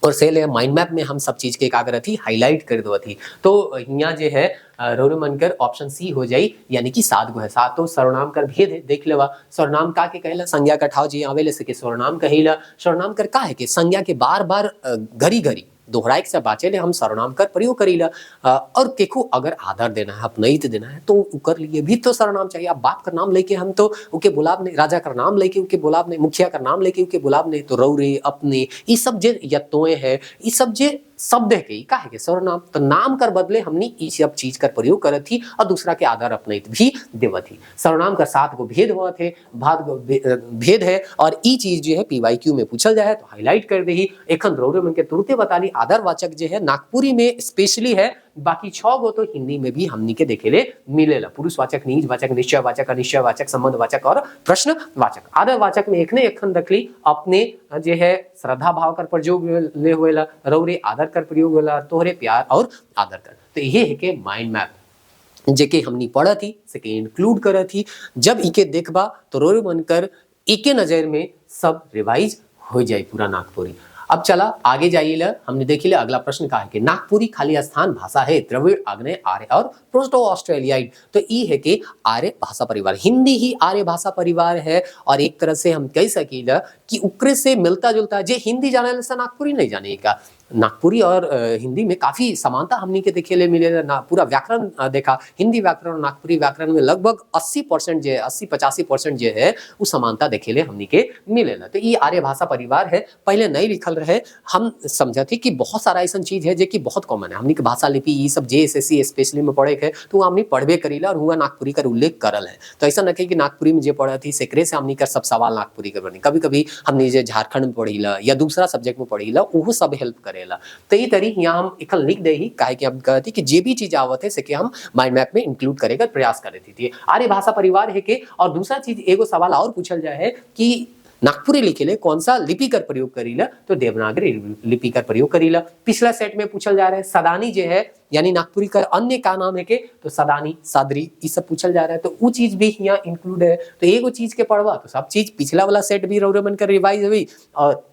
Speaker 1: और से ले माइंड मैप में हम सब चीज के का करत थी हाईलाइट कर दो थी। तो यहाँ जो है रोरू मनकर ऑप्शन सी हो जाई, यानी कि 7 गो है। 7 तो सर्वनाम कर भेद है, देख लेवा। सर्वनाम का के कहला संज्ञा का ठाव जी आवेले से के सर्वनाम कहिला। सर्वनाम कर का है कि संज्ञा के बार बार घड़ी घड़ी दोहराए से बाचे ले हम सर्वनाम कर प्रयोग करीला। और केखो अगर आदर देना है, अपनैत देना है, तो उकर लिए भी तो सर्वनाम चाहिए। अब बाप का नाम लेके हम तो उके बुलाब नहीं, राजा का नाम लेके उके बुलाब नहीं, मुखिया का नाम लेके उके बुलाब नहीं, तो रौरे अपने ये सब जे यत्तों है, ये सब जे शब्द है के का है के सर्वनाम। तो नाम कर बदले हमने ये सब चीज कर प्रयोग करत थी और दूसरा के आदर अपनैत भी देवत थी। सर्वनाम का 7 गो भेद हुआ थे, भेद है। और ई चीज जो है PYQ में पूछल जाए तो हाईलाइट कर दही। एखन रौरे मन के तुरते बताली आदरवाचक जो है नागपुरी में स्पेशली है, बाकी 6 गो तो हिंदी में भी हमनी के देखेले मिलेला। पुरुषवाचक, निजवाचक, निश्चयवाचक, अनिश्चयवाचक, संबंधवाचक और प्रश्नवाचक। आदरवाचक में एकने एखन रखली अपने जो है श्रद्धा भाव कर प्रयोग ले होएला, रौरे आदर कर प्रयोग होला, तोहरे प्यार और आदर कर। तो ये है के माइंड मैप जेके हमनी पढ़ा थी सेके इंक्लूड करा थी। जब इके देखबा तो रोरे बनकर इके नजर में सब रिवाइज हो जाए पूरा नागपुरी। अब चला आगे जाइए, हमने देखी अगला प्रश्न का है कि नागपुरी खाली स्थान भाषा है द्रविड़, आग्नेय, आर्य और प्रोटो ऑस्ट्रेलियाइड। तो ये है कि आर्य भाषा परिवार, हिंदी ही आर्य भाषा परिवार है। और एक तरह से हम कह सकीला कि उकरे से मिलता जुलता, जे हिंदी जाने से नागपुरी नहीं जानेगा। नागपुरी और हिंदी में काफी समानता हमनी के देखे ले मिले ना। पूरा व्याकरण देखा, हिंदी व्याकरण और नागपुरी व्याकरण में लगभग 80% जो है, 80-85% जो है वो समानता देखे ले हमनी के मिले ना। तो ये आर्य भाषा परिवार है, पहले नहीं लिखल रहे। हम समझा थी कि बहुत सारा ऐसा चीज है जो कि बहुत कॉमन है। हमनी के भाषा लिपि ये सब JSSC स्पेशली में पढ़े है, तो हमनी पढ़बे करीला और हुआ नागपुरी का उल्लेख करल है। तो ऐसा न कि नागपुरी में जो पढ़ा थी सेकरे से हमनी का सब सवाल नागपुरी के बनी। कभी कभी हमने जो झारखंड में पढ़ीला या दूसरा सब्जेक्ट में पढ़ीला वो सब हेल्प करे। तो ये तरी यहाँ हम एक लिख दे ही काहे कि हम कहती कि जे भी चीज आवत है सेके हम माइंड मैप में इंक्लूड करेगा प्रयास करे थी। आर्य भाषा परिवार है के। और दूसरा चीज एगो सवाल और पूछल जाए है कि नागपुरी लिखे ले कौन सा लिपि कर प्रयोग करीला, तो देवनागरी लिपि कर प्रयोग करीला। पिछला सेट में पूछल जा रहा है सदानी जो है यानी नागपुरी का अन्य का नाम है के, तो सदानी, सादरी ये सब पूछल जा रहा है। तो वो चीज भी यहाँ इंक्लूड है। तो एगो चीज के पढ़वा तो सब चीज पिछला वाला सेट भी रौरे बनकर रिवाइज हुई और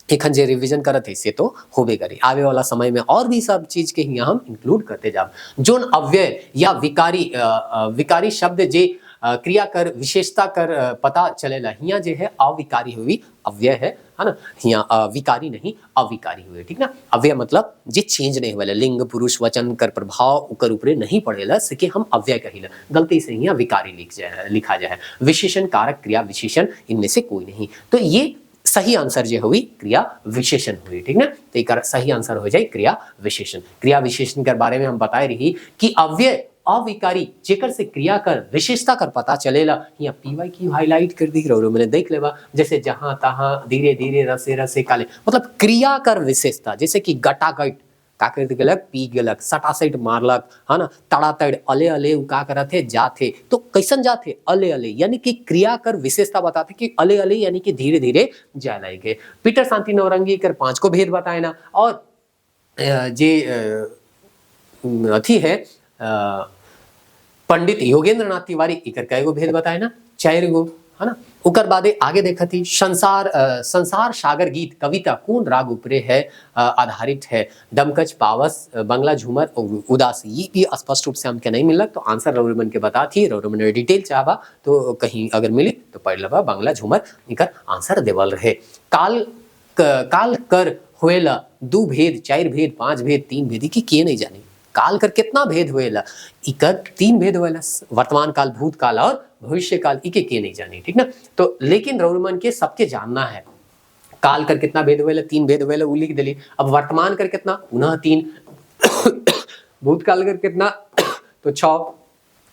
Speaker 1: एखन जे रिवीजन करत है से तो होबे करी। आवे वाला समय में और भी सब चीज के यहाँ हम इंक्लूड करते जाब। जोन अव्यय या विकारी शब्द जे क्रिया कर विशेषता कर पता चलेला, यहाँ जे है अविकारी हुई अव्यय है ना। यहाँ विकारी नहीं अविकारी हुए, ठीक ना। अव्यय मतलब जे चेंज नहीं हुआ, लिंग पुरुष वचन कर प्रभाव उकर ऊपरे नहीं पड़ेला सेके हम अव्यय कहिला। गलती से यहाँ विकारी लिखा जाए। विशेषण, कारक, क्रिया विशेषण इनमें से कोई नहीं। तो ये सही आंसर जो हुई क्रिया विशेषण हुई, ठीक ना। तो एक सही आंसर हो जाए क्रिया विशेषण। क्रिया विशेषण के बारे में हम बताए रही कि अव्यय अविकारी जेकर से क्रिया कर विशेषता कर पता चलेला। यहाँ PYQ हाईलाइट कर दी रहो, मैंने देख लेवा। जैसे जहां तहां, धीरे धीरे, रसे रसे काले, मतलब क्रिया कर विशेषता। जैसे कि गटागट का कर गलक, पी गलक, सटासट मारलक, है ना। तड़ातड़, अले अले का करत है जाथे, तो कैसन जाथे अले अले, यानी कि क्रिया कर विशेषता बताते कि अले अले यानी कि धीरे धीरे जाए लाएंगे। पीटर शांति नौरंगी कर 5 को भेद बताए ना। और जे अथी है पंडित योगेंद्र नाथ तिवारी इकर कएगो भेद बताए ना, 4 गो, है ना। उकर बादे आगे देखा थी संसार सागर गीत कविता कौन राग ऊपरे है आधारित है। डमकच, पावस, बंगला झूमर, उदासी, ये भी स्पष्ट रूप से हमके नहीं मिला। तो आंसर रौरमन के बता थी, रौरमन डिटेल चाहबा तो कहीं अगर मिली तो पढ़ लबा। बंगला झूमर इकर आंसर देवल रहे। काल कर होएला 2 भेद, 4 भेद, 5 भेद, 3 भेद की नहीं जानी। काल कर कितना भेद हुएला, इकर 3 भेद हुएला, वर्तमान काल, भूत काल और भविष्य काल, इके के नहीं जानी, ठीक ना। तो लेकिन रौरमन के सबके जानना है। काल कर कितना भेद हुएला, 3 भेद हुएला, वो लिख दिली। अब वर्तमान कर कितना, पुनः 3। भूतकाल कर कितना, तो 6।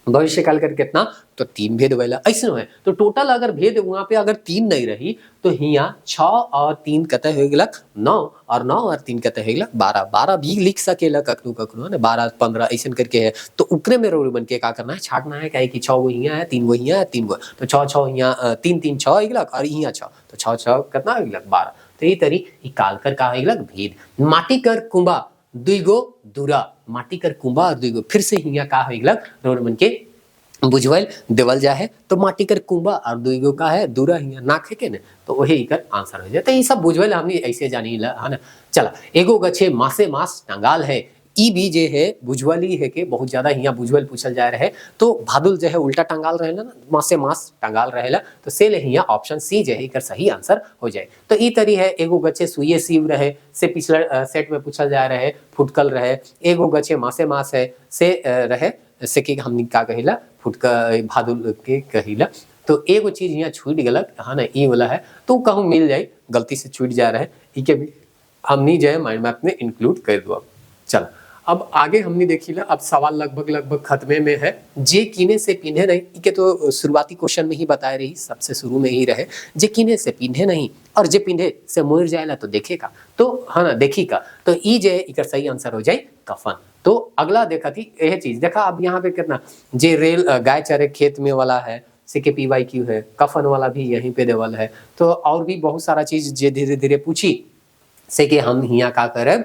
Speaker 1: भविष्य काल कर कितना, तो 3 भेद होवेला ऐसे है। तो टोटल अगर भेद वहां पे अगर 3 नहीं रही तो हिया 6 और 3 कते हो गेलक 9 और 9 और 3 कते हो गेलक 12। 12 भी लिख सकेला कखनो कखनो ना, 12 15 ऐसे करके है। तो उकरे में रोल बन के का करना है, छाटना है, काहे कि 6 गो हिया है, 3 गो हिया है, 3 गो, तो 6 6 हिया 3 3 6 हो गेलक और हिया 6, तो 6 6 कितना हो गेलक 12। तो ये तरी ई काल कर का हो गेलक भेद। माटी कर कुंबा 2 गो दूरा, माटी कर कुंबा और 2 गो, फिर से हिया का हो गेलक रोल बन के बुझवल देवल जा है। तो माटी कर कुंबा और 2 गो का है दूरा हिया नाक है के ने, तो वही कर आंसर हो जाए। तो ये सब बुझवल हमने ऐसे जानी ला है ना। चला एगो गछे मासे मास टंगाल है, ई भी जे है बुझवली है के बहुत ज्यादा हिया बुझवल पूछल जा रहे। तो भादुल जो है उल्टा टंगाल रहेला ना, मासे मास टंगाल रहेला, तो से ले हिया ऑप्शन सी जो है एकर सही आंसर हो जाए। तो ई तरी है एगो गछे सुइए सीव रहे, से पिछला सेट में पूछल जा रहे फुटकल रहे। एगो गछे मासे मास है से रहे, से के हमनी का कहिला फुटका भादुल के कहिला। तो एगो चीज यहाँ छूट गलक है ना, ई वाला है तो कहूँ मिल जाए, गलती से छूट जा रहा है, ई के भी हमनी जो है माइंड मैप में इंक्लूड कर दो। चल अब आगे हमने देखिला, अब सवाल लगभग खत्मे में है। जे कीने से पिन्हे नहीं, के तो शुरुआती क्वेश्चन में ही बताए रही, सबसे शुरू में ही रहे, जे कीने से पिन्हे नहीं और जे पिन्हे से मोर जाएला तो देखेगा, तो है ना देखी का, तो ई जे इकर सही आंसर हो जाए कफन। तो अगला देखा थी यह चीज देखा। अब यहाँ पे कितना जे रेल गाय चरे खेत में वाला है, सिके PYQ है, कफन वाला भी यहीं पे देवल है। तो और भी बहुत सारा चीज जे धीरे धीरे पूछी से कि हम हिया का करे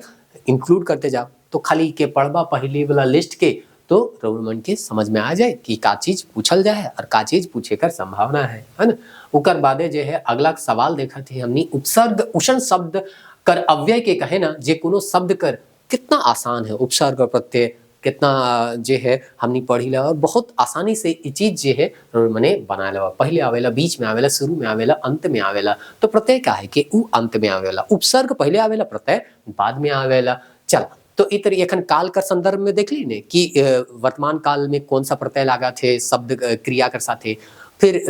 Speaker 1: इंक्लूड करते जाओ। तो खाली के पढ़बा पहली वाला लिस्ट के, तो रउमन के समझ में आ जाए कि का चीज पूछल जाए और का चीज पूछे कर संभावना है ना। उकर बादे जे है अगला सवाल देखा थे हमनी, उपसर्ग उषण शब्द कर अव्यय के कहे ना, जे कोनो शब्द कर कितना आसान है, उपसर्ग और प्रत्यय कितना जे है हमनी पढ़ी ला और बहुत आसानी से ये चीज जे है मने बना लेवा। पहले आवेला, बीच में आवेला, शुरू में आवेला, अंत में आवेला। तो प्रत्यय का है कि उ अंत में आवेला, उपसर्ग पहले आवेला, प्रत्यय बाद में आवेला। चल तो इ तरी एखन काल कर संदर्भ में देख ली ने कि वर्तमान काल में कौन सा प्रत्यय लागा थे शब्द क्रिया कर साथे, फिर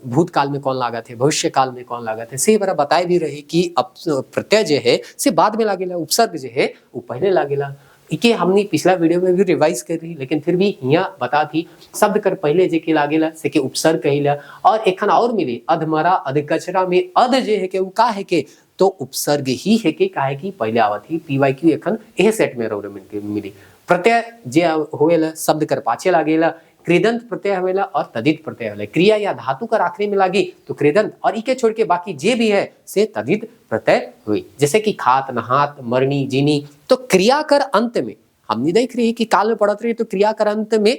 Speaker 1: भूतकाल में कौन लागा थे, भविष्य काल में कौन लागा थे, से बरा बताए भी रही कि अब प्रत्यय जे है से बाद में लागेला, उपसर्ग जे है वो पहले लागेला। इके हमने पिछला वीडियो में भी रिवाइज कर रही, लेकिन फिर भी यहाँ बता थी शब्द कर पहले जे के लागेला से के उपसर्ग कहिला। और एखन और मिली अधमरा अधकचरा में अध जे है के वो का है के, तो उपसर्ग ही है के काहे की पहले आवत ही। PYQ एखन एह सेट में रोड मिली। प्रत्यय जे होवेला शब्द कर पाछे लागेला, कृदंत प्रत्यय होवेला और तदित प्रत्यय होवेला। क्रिया या धातु कर आखिरी में लागी तो कृदंत, और इके छोड़ के बाकी जे भी है से तदित प्रत्यय हुई। जैसे कि खात, नहात, मरनी, जीनी। तो क्रिया कर अंत में हमने देख रही कि काल में पढ़त रही, तो क्रिया कर अंत में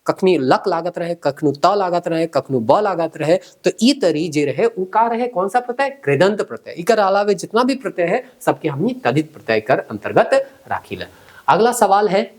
Speaker 1: कखनी लक लागत रहे, कखनु त लागत रहे, कखनु ब लागत रहे। तो ई तरी जे रहे उ का रहे कौन सा प्रत्यय, कृदंत प्रत्यय। इकर अलावे जितना भी प्रत्यय है सबके हमने तदित प्रत्यय कर अंतर्गत राखीला। अगला सवाल है,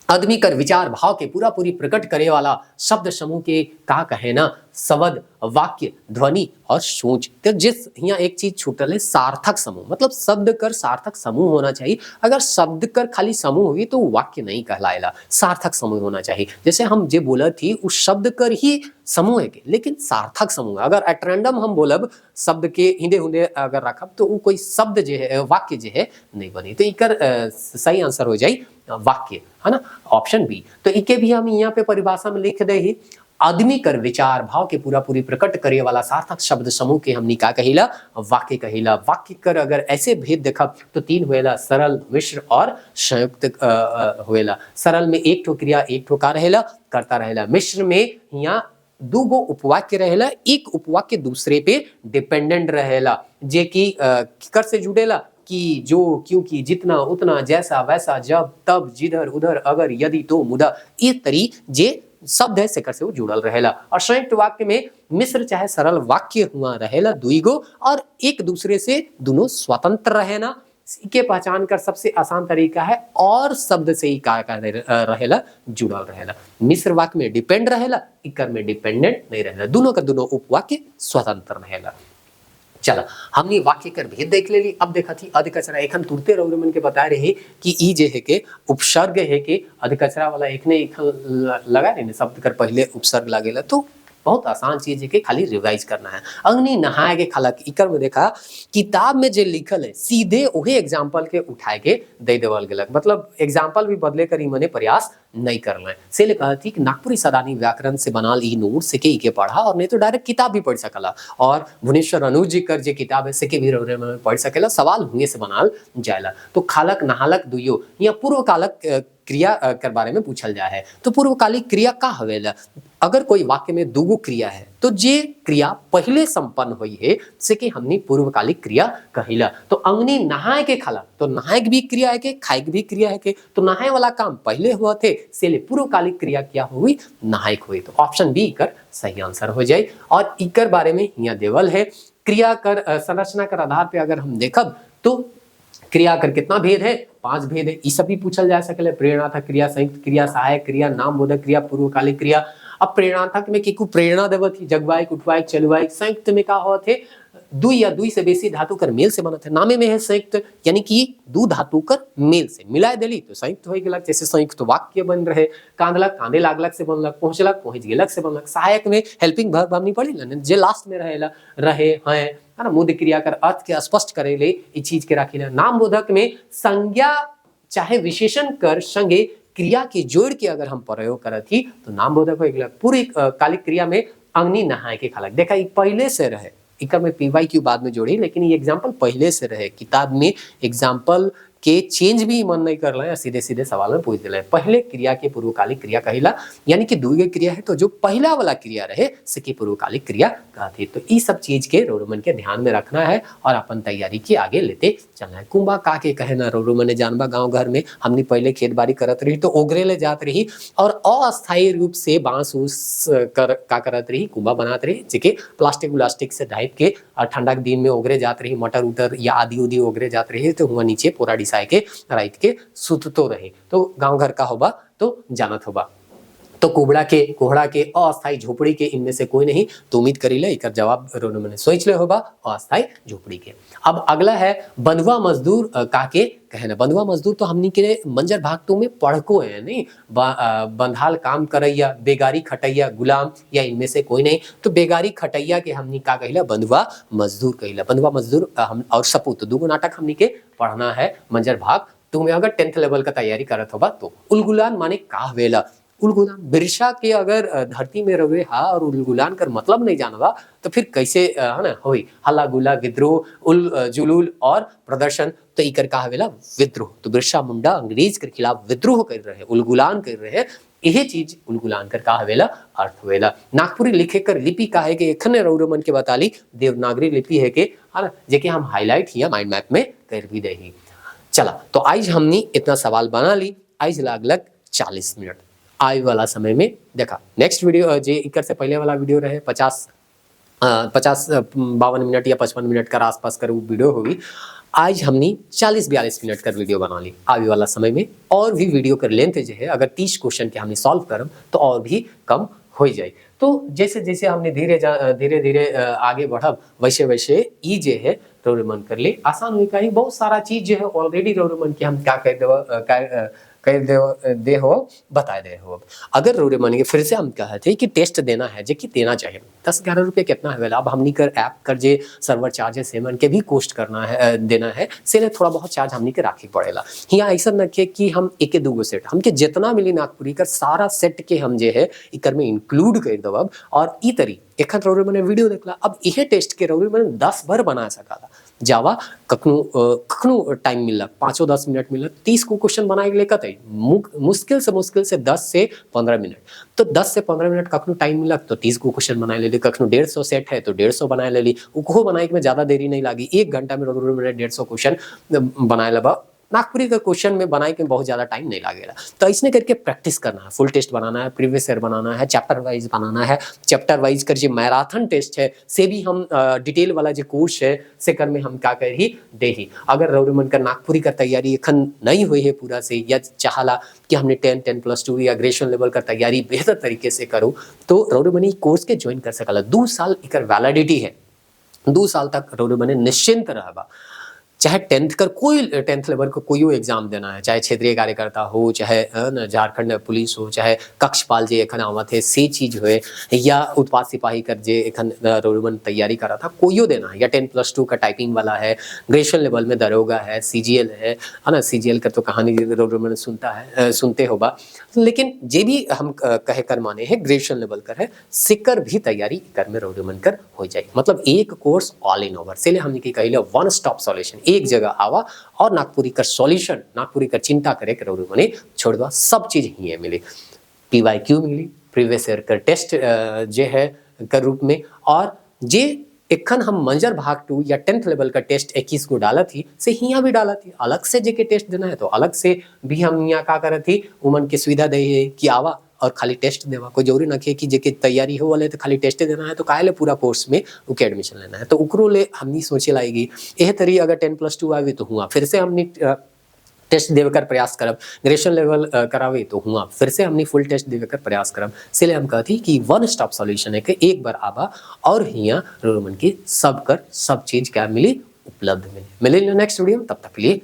Speaker 1: आदमी कर विचार भाव के पूरा पूरी प्रकट करे वाला शब्द समूह के का कहे ना, शब्द, वाक्य, ध्वनि और सोच। तो जिस यहाँ एक चीज छूटल है, सार्थक समूह, मतलब शब्द कर सार्थक समूह होना चाहिए। अगर शब्द कर खाली समूह हुई तो वाक्य नहीं कहलाएला, सार्थक समूह होना चाहिए। जैसे हम जे बोला थी उस शब्द कर ही समूह है के, लेकिन सार्थक समूह। अगर एट रैंडम हम बोलब शब्द के हिंदे हुंदे अगर रखब तो वो कोई शब्द जे है वाक्य जे है नहीं बनी। तो इकर सही आंसर हो जाए वाक्य, है ना, ऑप्शन बी। तो इके भी हम यहाँ पे परिभाषा में लिख दे ही, आदमी कर विचार भाव के पूरा पूरी प्रकट करे वाला सार्थक शब्द समूह के हमनी का कहिला, वाक्य कहिला। वाक्य कर अगर ऐसे भेद देखब तो 3 हुएला, सरल, मिश्र और संयुक्त हुएला। सरल में एक ठो क्रिया एक ठो का रहेला, करता रहेला। मिश्र में यहाँ 2 गो उपवाक्य रहेला, एक उपवाक्य दूसरे पे डिपेंडेंट रहेला, जे की कर से जुड़ेला कि, जो, क्योंकि, जितना, उतना, जैसा, वैसा, जब, तब, जिधर, उधर, अगर, यदि, तो, मुदा। ये तरी जे शब्द है सेकर से वो जुड़ल रहेला। और संयुक्त वाक्य में मिश्र चाहे सरल वाक्य हुआ रहेला 2 गो, और एक दूसरे से दोनों स्वतंत्र रहेना। इसके पहचान कर सबसे आसान तरीका है और शब्द से ही का रहेला जुड़ल रहेला। मिश्र वाक्य में डिपेंड रहेला, इकर में डिपेंडेंट नहीं रहेला, दोनों का दोनों उपवाक्य स्वतंत्र रहेला। चला हमने वाक्य कर भेद देख ले ली। अब देखा थी अधकचरा, एखन तुरते रौरमन के बता रहे कि ई जे है के उपसर्ग है के अधकचरा वाला एकने एखन लगा रहे शब्द कर पहले उपसर्ग लागेला। तो बहुत आसान चीज है कि खाली रिवाइज करना है। अग्नि नहाए के खलक, इकर में देखा किताब में जो लिखल है सीधे वही एग्जाम्पल के उठाए के दे देवल गेलक, मतलब एग्जाम्पल भी बदले कर मने प्रयास नहीं करना है। से कहा थी कि नागपुरी सदानी व्याकरण से बनाल ई नोट से के पढ़ा और नहीं तो डायरेक्ट किताब भी पढ़ सकला और भुवनेश्वर अनुज जी कर जे किताब है से के भी रोरे में पढ़ सकेला, सवाल हुए से बनाल जायला। तो खालक नहालक दुयो या पूर्वकालक क्रिया कर बारे में पूछल जा है। तो पूर्वकालिक क्रिया का हवेला, अगर कोई वाक्य में दूगो क्रिया है तो जे क्रिया पहले संपन्न हुई है से कि हमने पूर्वकालिक क्रिया कहिला। तो अंगनी नहाए के खाला, तो नहाए भी क्रिया है के, खाए भी क्रिया है के, तो नहाए वाला काम पहले हुआ थे से पूर्वकालिक क्रिया क्या हुई, नहाए हुई। तो ऑप्शन बी कर सही आंसर हो जाए। और इकर बारे में यहाँ देवल है क्रिया कर संरचना कर आधार पे अगर हम देखब तो क्रिया कर कितना भेद है, 5 भेद है। ये सब भी पूछल जा सके, प्रेरणार्थक क्रिया, संयुक्त क्रिया, सहायक क्रिया, नाम बोधक क्रिया, पूर्वकालिक क्रिया। अब प्रेरणार्थक में केकु प्रेरणा देवत ही, जगवाइक, उठवाइक, चलवाइक। संयुक्त में का होत है, दुई या दुई से बेसी धातु कर मेल से बनत है। नामे में है संयुक्त, यानी कि दू धातु कर मेल से मिलाए देली तो संयुक्त हो गेलक। जैसे संयुक्त वाक्य बन रहे, कांदलक कांदे लागलक से बनलक, पहुंचलक पहुंच गेलक से बनलक। सहायक में हेल्पिंग वर्ब हमनी पढ़ी न, जे लास्ट में रहेला, रहे हैं, है ना, मुद्ध क्रिया कर अर्थ के स्पष्ट करेले ई चीज के राखिला। नाम बोधक में संज्ञा चाहे विशेषण कर संगे क्रिया के जोड़ के अगर हम प्रयोग करत ही तो नाम बोधक हो गेलक। पूरी कालिक क्रिया में अंगनी नहाए के खालक, देखा पहले से रहे, इकर में PYQ बाद में जोड़ी, लेकिन ये एग्जाम्पल पहले से रहे। किताब में एग्जाम्पल के चेंज भी मन नहीं कर रहे हैं, सीधे सीधे सवाल में पूछ दिले। पहले क्रिया के पूर्वकालिक क्रिया कहिला, यानी कि दूसरी क्रिया है तो जो पहला वाला क्रिया रहे सके पूर्वकालिक क्रिया कहते। तो ये सब चीज के रोमन के ध्यान में रखना है और अपन तैयारी की आगे लेते चलना है। कुंभा का के कहे ना रोमन जानबा, गाँव घर में हमने पहले खेत बाड़ी करत रही तो ओगरे ले जात रही और अस्थायी रूप से बांस उस कर का करत रही, कुंभा बनात रही, जेके प्लास्टिक व्लास्टिक से ढाइप के और ठंडा के दिन में ओगरे जात रही, मटर उटर या आदि उदी ओगरे जात रही तो हुआ नीचे पूरा डिसाई के राइत के सुततो रहे। तो गांव घर का होबा तो जानत होबा। तो कोहड़ा के अस्थायी झोपड़ी के इनमें से कोई नहीं, तो उम्मीद करी ले इकर जवाब रोने मैंने सोच ले होबा अस्थायी झोपड़ी के। अब अगला है बंधुआ मजदूर काके कहना। बंधुआ मजदूर तो हमनी के मंजर भाग तो में पढ़को है नहीं, बंधाल काम करैया, बेगारी खटैया, गुलाम या इनमें से कोई नहीं। तो बेगारी खटैया के हमनी का कहिला बंधुआ मजदूर कहिला। बंधुआ मजदूर हम और सपूत दूगो नाटक हमनी के पढ़ना है मंजर भाग तो में। अगर 10th लेवल का तैयारी करत होबा तो उलगुलान माने का हवेला। उलगुलान बिरसा के अगर धरती में रहे हा और उलगुलान कर मतलब नहीं जानवा तो फिर कैसे है ना होई, हल्ला गुला, विद्रोह, उल जुलूल और प्रदर्शन। तो इकर का हवेला विद्रोह। तो बिरसा मुंडा अंग्रेज के खिलाफ विद्रोह कर रहे, उलगुलान कर रहे, यही चीज उलगुलान कर का हवेला अर्थ होवेला। नागपुरी लिखे कर लिपि का है कि एखने रौरमन के बताली देवनागरी लिपि है के, है ना, जेके हम हाईलाइट हिया माइंड मैप में कर भी दही। चला तो आज हमने इतना सवाल बना ली, आज लागलक 40 मिनट। आय वाला समय में देखा नेक्स्ट वीडियो जे इकर से पहले वाला वीडियो रहे 52 मिनट या 55 मिनट का आसपास कर वो वीडियो होगी। आज हमने 40-42 मिनट का वीडियो बना ली आगे वाला समय में। और भी वीडियो कर लेंथ जो है अगर 30 क्वेश्चन के हमने सॉल्व करम तो और भी कम हो जाए। तो जैसे जैसे हमने धीरे धीरे आगे बढ़ब वैसे वैसे ई जे है रोरमन कर ले आसान हुई। कहीं बहुत सारा चीज जो है ऑलरेडी रोरमन के हम क्या दे हो बता दे हो। अगर रोरे मन के फिर से हम कहते हैं कि टेस्ट देना है, जो कि देना चाहिए 10-11 रुपये कितना है अब हमनी कर ऐप कर जे सर्वर चार्जेस सेमन के भी कोस्ट करना है देना है से थोड़ा बहुत चार्ज हमनी के राखी पड़ेला। यहाँ ऐसा नखे कि हम एक दूगो सेट हमके जितना मिली नागपुरी कर सारा सेट के हम जे है इकर में इंक्लूड कर दब। और ई तरी एक रोरे मैंने वीडियो देखला, अब यह टेस्ट के रोरे मैंने 10 बार बना सका जावा कखनो टाइम मिलला 5-10 मिनट मिलला 30 को क्वेश्चन बनाए ले कते मुश्किल से 10 से 15 मिनट। तो 10 से 15 मिनट कखनो टाइम मिला तो 30 को क्वेश्चन बनाए ले ली। कखनो 150 सेट है तो 150 बनाए ले ली। उको बनाए में ज्यादा देरी नहीं लगी, 1 घंटा में 150 क्वेश्चन बनाए लबा। नागपुरी का क्वेश्चन में बनाए के बहुत ज्यादा टाइम नहीं लगेगा। तो इसने करके प्रैक्टिस करना है, फुल टेस्ट बनाना है, प्रीवियस ईयर बनाना है, चैप्टर वाइज बनाना है। चैप्टर वाइज कर जो मैराथन टेस्ट है से भी हम डिटेल वाला जो कोर्स है से कर में हम क्या कर ही दे ही। अगर रौरमन का नागपुरी का तैयारी एखन नहीं हुई है पूरा से या चाहला कि हमने 10+2 या ग्रेजुएशन लेवल का तैयारी बेहतर तरीके से करूँ तो रौरमनी कोर्स के ज्वाइन कर सकला। 2 साल एक वैलिडिटी है, 2 साल तक रौरमनी निश्चिंत रहबा। चाहे 10th कर कोई 10th लेवल का कोई एग्जाम देना है, चाहे क्षेत्रीय कार्यकर्ता हो, चाहे झारखंड पुलिस हो, चाहे कक्षपाल जे एखन आवत है से चीज हो, या उत्पाद सिपाही कर जे एखन रोडमन तैयारी करा था कोई देना है, या 10+2 का टाइपिंग वाला है, ग्रेजुएशन लेवल में दरोगा है, सीजीएल है ना, सीजीएल का तो कहानी रोडमन सुनते होगा, लेकिन जे भी हम कहे कर माने हैं ग्रेजुएशन लेवल कर है सिकर भी तैयारी कर में रोडमन कर हो जाए। मतलब एक कोर्स ऑल इन ओवर से हमने की कहले वन स्टॉप सॉल्यूशन, एक जगह आवा और नागपुरी का सॉल्यूशन, नागपुरी का चिंता करे कर मने छोड़ दो, सब चीज ही मिली, PYQ मिली, प्रीवियस ईयर का टेस्ट जे है कर रूप में, और जे एखन हम मंजर भाग 2 या 10th लेवल का टेस्ट 21 को डाला थी से हियाँ भी डाला थी, अलग से जेके टेस्ट देना है तो अलग से भी हम यहाँ का करे थी उमन की सुविधा दे कि आवा और खाली टेस्ट देवा, कोई जरूरी ना कि जेके तैयारी हो वाले तो खाली टेस्ट देना है तो काहे ले पूरा कोर्स में उके एडमिशन लेना है, तो उकरो ले हमनी सोचे लाएगी यह तरी अगर 10+2 आवे तो हुआ फिर से हमने टेस्ट देकर प्रयास करब, ग्रेजुएशन लेवल करावे तो हुआ फिर से हमने फुल टेस्ट देकर प्रयास करब, इसलिए हम कहती कि वन स्टॉप सॉल्यूशन है कि एक बार आवा और हिया रोमन की सब चीज क्या मिली उपलब्ध मिले। नेक्स्ट वीडियो, तब तक के लिए